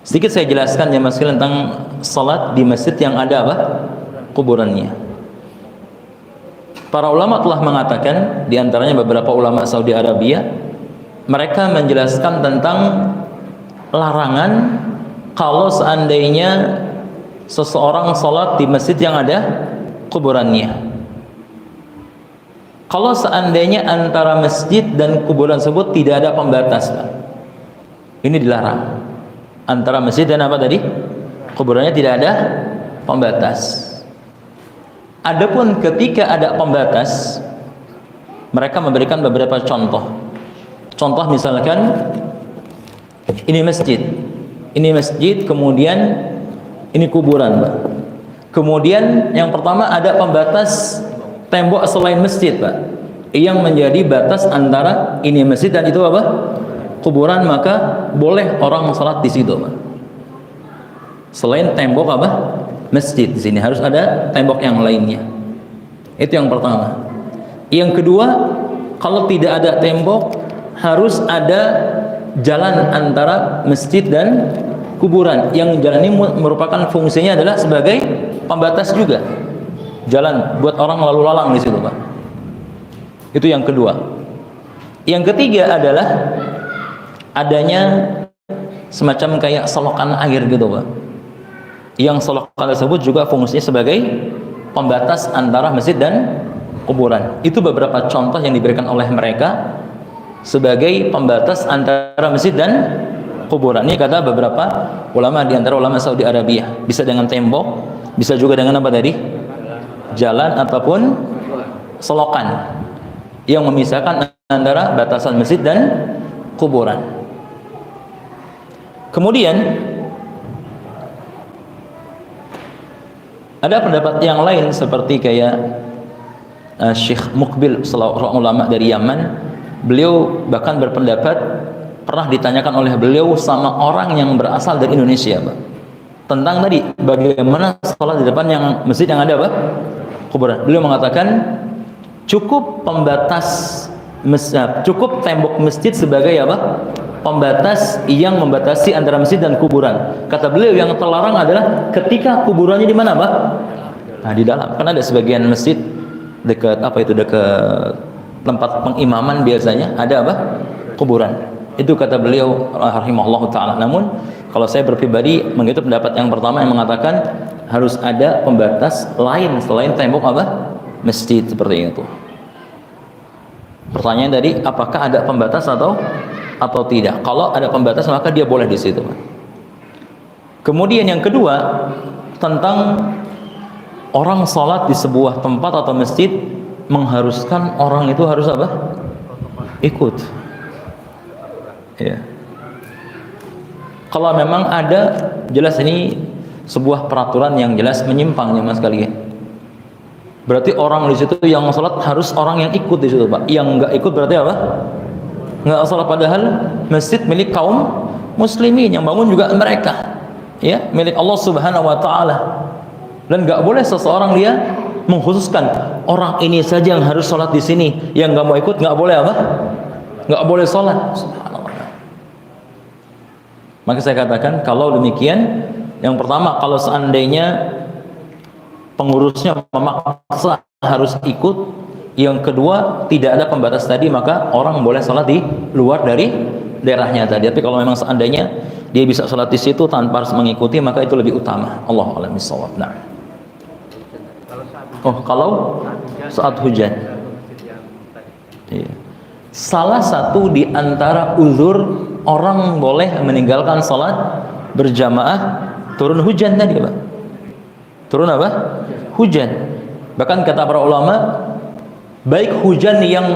Sedikit saya jelaskan ya Mas tentang salat di masjid yang ada apa? Kuburannya. Para ulama telah mengatakan, di antaranya beberapa ulama Saudi Arabia, mereka menjelaskan tentang larangan kalau seandainya seseorang sholat di masjid yang ada kuburannya. Kalau seandainya antara masjid dan kuburan tersebut tidak ada pembatas, Pak, ini dilarang. Antara masjid dan apa tadi? Kuburannya tidak ada pembatas. Adapun ketika ada pembatas, mereka memberikan beberapa contoh. Contoh misalkan ini masjid, kemudian ini kuburan, Pak. Kemudian yang pertama ada pembatas tembok selain masjid, Pak, yang menjadi batas antara ini masjid dan itu apa? Kuburan, maka boleh orang salat di situ, Pak. Selain tembok apa? Masjid, di sini harus ada tembok yang lainnya. Itu yang pertama. Yang kedua, kalau tidak ada tembok, harus ada jalan antara masjid dan kuburan. Yang jalan ini merupakan fungsinya adalah sebagai pembatas juga. Jalan buat orang lalu lalang di situ, Pak. Itu yang kedua. Yang ketiga adalah adanya semacam kayak selokan air gitu, Pak. Yang selokan tersebut juga fungsinya sebagai pembatas antara masjid dan kuburan. Itu beberapa contoh yang diberikan oleh mereka sebagai pembatas antara masjid dan kuburan. Ini kata beberapa ulama di antara ulama Saudi Arabia. Bisa dengan tembok, bisa juga dengan apa tadi? Jalan ataupun selokan yang memisahkan antara batasan masjid dan kuburan. Kemudian ada pendapat yang lain seperti kayak Syekh Muqbil, seorang ulama dari Yaman. Beliau bahkan berpendapat, pernah ditanyakan oleh beliau sama orang yang berasal dari Indonesia, Pak, tentang tadi bagaimana sholat di depan yang masjid yang ada apa? Kuburan. Beliau mengatakan cukup pembatas cukup tembok masjid sebagai apa? Pembatas yang membatasi antara masjid dan kuburan. Kata beliau, yang terlarang adalah ketika kuburannya di mana, Pak? Nah, di dalam. Karena ada sebagian masjid dekat apa itu, dekat tempat pengimaman biasanya ada apa? Kuburan. Itu kata beliau rahimahullahu taala. Namun kalau saya berpribadi mengikuti pendapat yang pertama yang mengatakan harus ada pembatas lain selain tembok apa? Masjid, seperti itu. Pertanyaan tadi, apakah ada pembatas atau tidak? Kalau ada pembatas maka dia boleh di situ. Kemudian yang kedua, tentang orang sholat di sebuah tempat atau masjid mengharuskan orang itu harus apa? Ikut. Ya. Kalau memang ada, jelas ini sebuah peraturan yang jelas menyimpang, ya Mas kalian. Berarti orang di situ yang sholat harus orang yang ikut di situ, Pak. Yang nggak ikut berarti apa? Nggak sholat, padahal masjid milik kaum muslimin, yang bangun juga mereka, ya, milik Allah Subhanahu Wa Taala. Dan nggak boleh seseorang dia mengkhususkan orang ini saja yang harus sholat di sini, yang nggak mau ikut nggak boleh apa? Nggak boleh sholat. Subhanallah. Maka saya katakan kalau demikian, yang pertama kalau seandainya pengurusnya memaksa harus ikut, yang kedua tidak ada pembatas tadi, maka orang boleh sholat di luar dari daerahnya tadi. Tapi kalau memang seandainya dia bisa sholat di situ tanpa harus mengikuti, maka itu lebih utama. Allahu a'lam bishawab. Nah. Oh, kalau saat hujan. Iya. Salah satu di antara uzur orang boleh meninggalkan sholat berjamaah turun hujan tadi, Pak. Turun apa? Hujan. Bahkan kata para ulama, baik hujan yang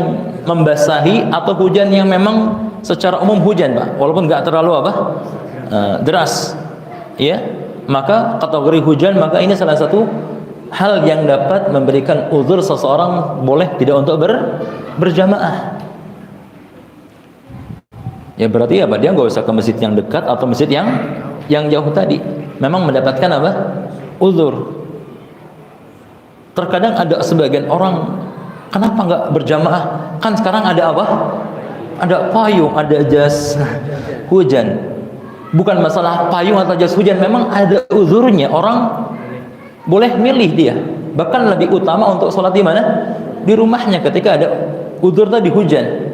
membasahi atau hujan yang memang secara umum hujan, Pak, walaupun nggak terlalu apa? Deras, ya. Maka kategori hujan, maka ini salah satu hal yang dapat memberikan uzur seseorang boleh tidak untuk berjamaah. Ya berarti apa? Dia nggak usah ke masjid yang dekat atau masjid yang jauh tadi. Memang mendapatkan apa? Uzur. Terkadang ada sebagian orang, kenapa nggak berjamaah? Kan sekarang ada apa? Ada payung, ada jas hujan. Bukan masalah payung atau jas hujan, memang ada uzurnya. Orang boleh milih dia. Bahkan lebih utama untuk sholat di mana? Di rumahnya ketika ada uzur tadi hujan.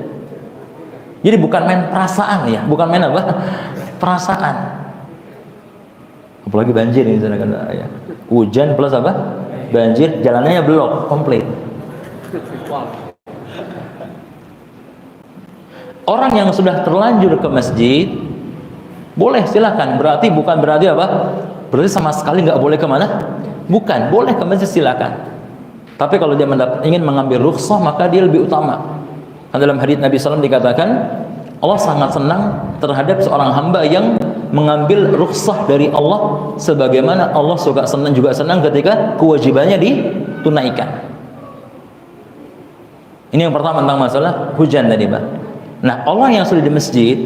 Jadi bukan main perasaan, ya, bukan main apa? perasaan. Apalagi banjir ini sana kan ya. Hujan plus apa? Banjir, jalannya blok komplit. Orang yang sudah terlanjur ke masjid boleh silakan. Bukan berarti apa? Berarti sama sekali nggak boleh kemana? Bukan, boleh ke masjid silakan. Tapi kalau dia ingin mengambil rukhsah maka dia lebih utama. Dalam hadits Nabi SAW dikatakan Allah sangat senang terhadap seorang hamba yang mengambil rukhsah dari Allah, sebagaimana Allah juga senang ketika kewajibannya ditunaikan. Ini yang pertama tentang masalah hujan tadi, Pak. Nah, orang yang sudah di masjid,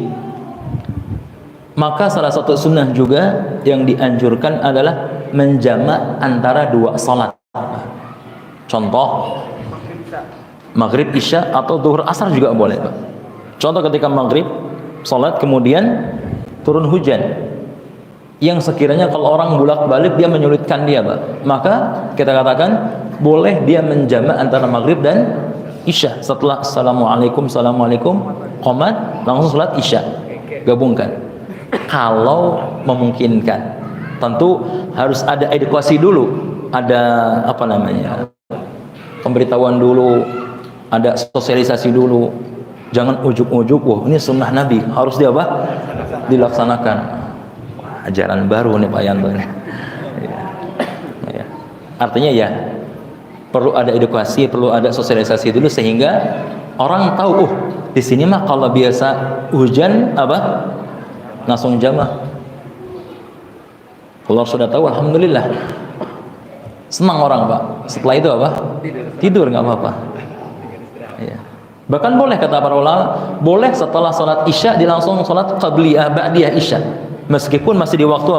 maka salah satu sunnah juga yang dianjurkan adalah menjamak antara dua salat. Contoh, maghrib, isya, atau zuhur, asar juga boleh, Pak. Contoh ketika maghrib, salat, kemudian turun hujan, yang sekiranya kalau orang bolak-balik dia menyulitkan dia, Pak, maka kita katakan boleh dia menjamak antara maghrib dan isya. Setelah assalamualaikum qomat, langsung salat isya, gabungkan. Kalau memungkinkan, tentu harus ada edukasi dulu, ada pemberitahuan dulu, ada sosialisasi dulu. Jangan ujuk-ujuk, wah ini sunnah Nabi, harus dilaksanakan. Ajaran baru nih Pak Yanto. Ya. Artinya ya perlu ada edukasi, perlu ada sosialisasi dulu sehingga orang tahu, di sini mah kalau biasa hujan langsung jamaah. Kalau sudah tahu, alhamdulillah. Senang orang, Pak. Setelah itu tidur nggak apa-apa. Ya. Bahkan boleh kata para ulama, boleh setelah sholat isya langsung sholat qabliyah, ba'diyah isya, meskipun masih di waktu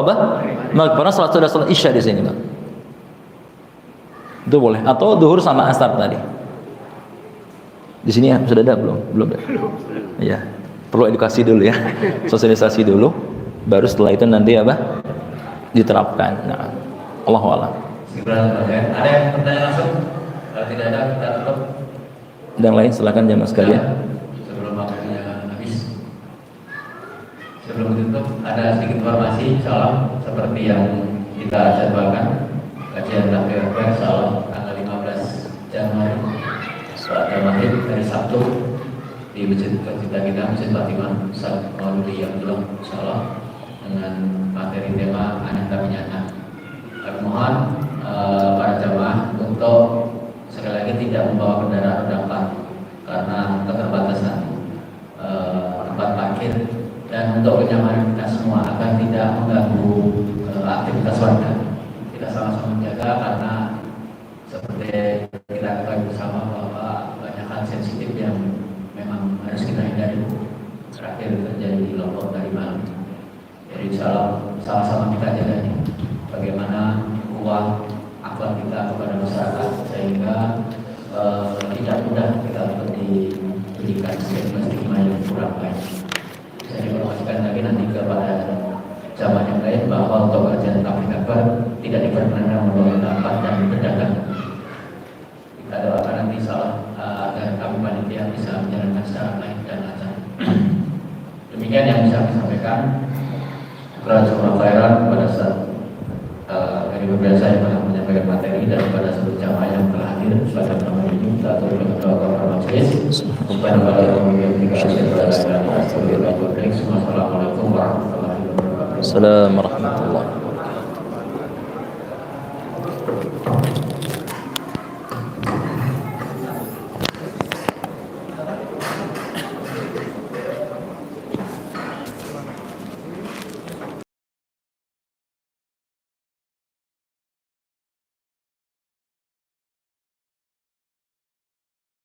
karena sudah sholat isya di sini, Pak. Itu boleh. Atau zuhur sama asar tadi. Di sini sudah ada belum? Ya. Perlu edukasi dulu ya, sosialisasi dulu, baru setelah itu nanti diterapkan. Nah, Allahu a'lam. Ada yang pertanyaan langsung? Kalau tidak ada, kita tutup. Dan lain silakan jamaah sekalian. Sebelum waktunya habis, sebelum ditutup ada sedikit informasi, insyaallah seperti yang kita jadwalkan, kajian tafsir insyaallah tanggal 15 Januari pada maghrib hari Sabtu di masjid kita Masjid Fatimah Ustaz Mauludi yang belum insyaallah dengan materi tema anak kami nyata. Kami mohon para jamaah untuk sekali lagi tidak membawa kendaraan roda 4 karena keterbatasan tempat parkir, dan untuk kenyamanan kita semua agar tidak mengganggu aktivitas warga. Kita sama-sama menjaga karena seperti kita ketahui bersama bahwa banyak hal sensitif yang memang harus kita hindari. Terakhir terjadi di Lombok tadi malam. Jadi insyaallah sama-sama kita jaga ini. Bagaimana uang akhlak kita kepada masyarakat sehingga tidak mudah kita untuk diberikan stigma yang kurang baik. Saya informasikan lagi nanti kepada jamaah yang lain bahwa untuk kajian tabligh akbar tidak diperkenankan membawa tempat dan berdagang. Kita doakan nanti insyaallah agar kami panitia bisa menjalankan secara baik dan lancar. Demikian yang bisa kami sampaikan. Jazakumullah khairan kepada dari beberapa saya yang menyampaikan materi dan kepada seluruh jamaah yang telah hadir pada malam ini. Kita turut berdoa kepada majelis. Assalamualaikum warahmatullahi wabarakatuh. Assalamualaikum warahmatullahi wabarakatuh.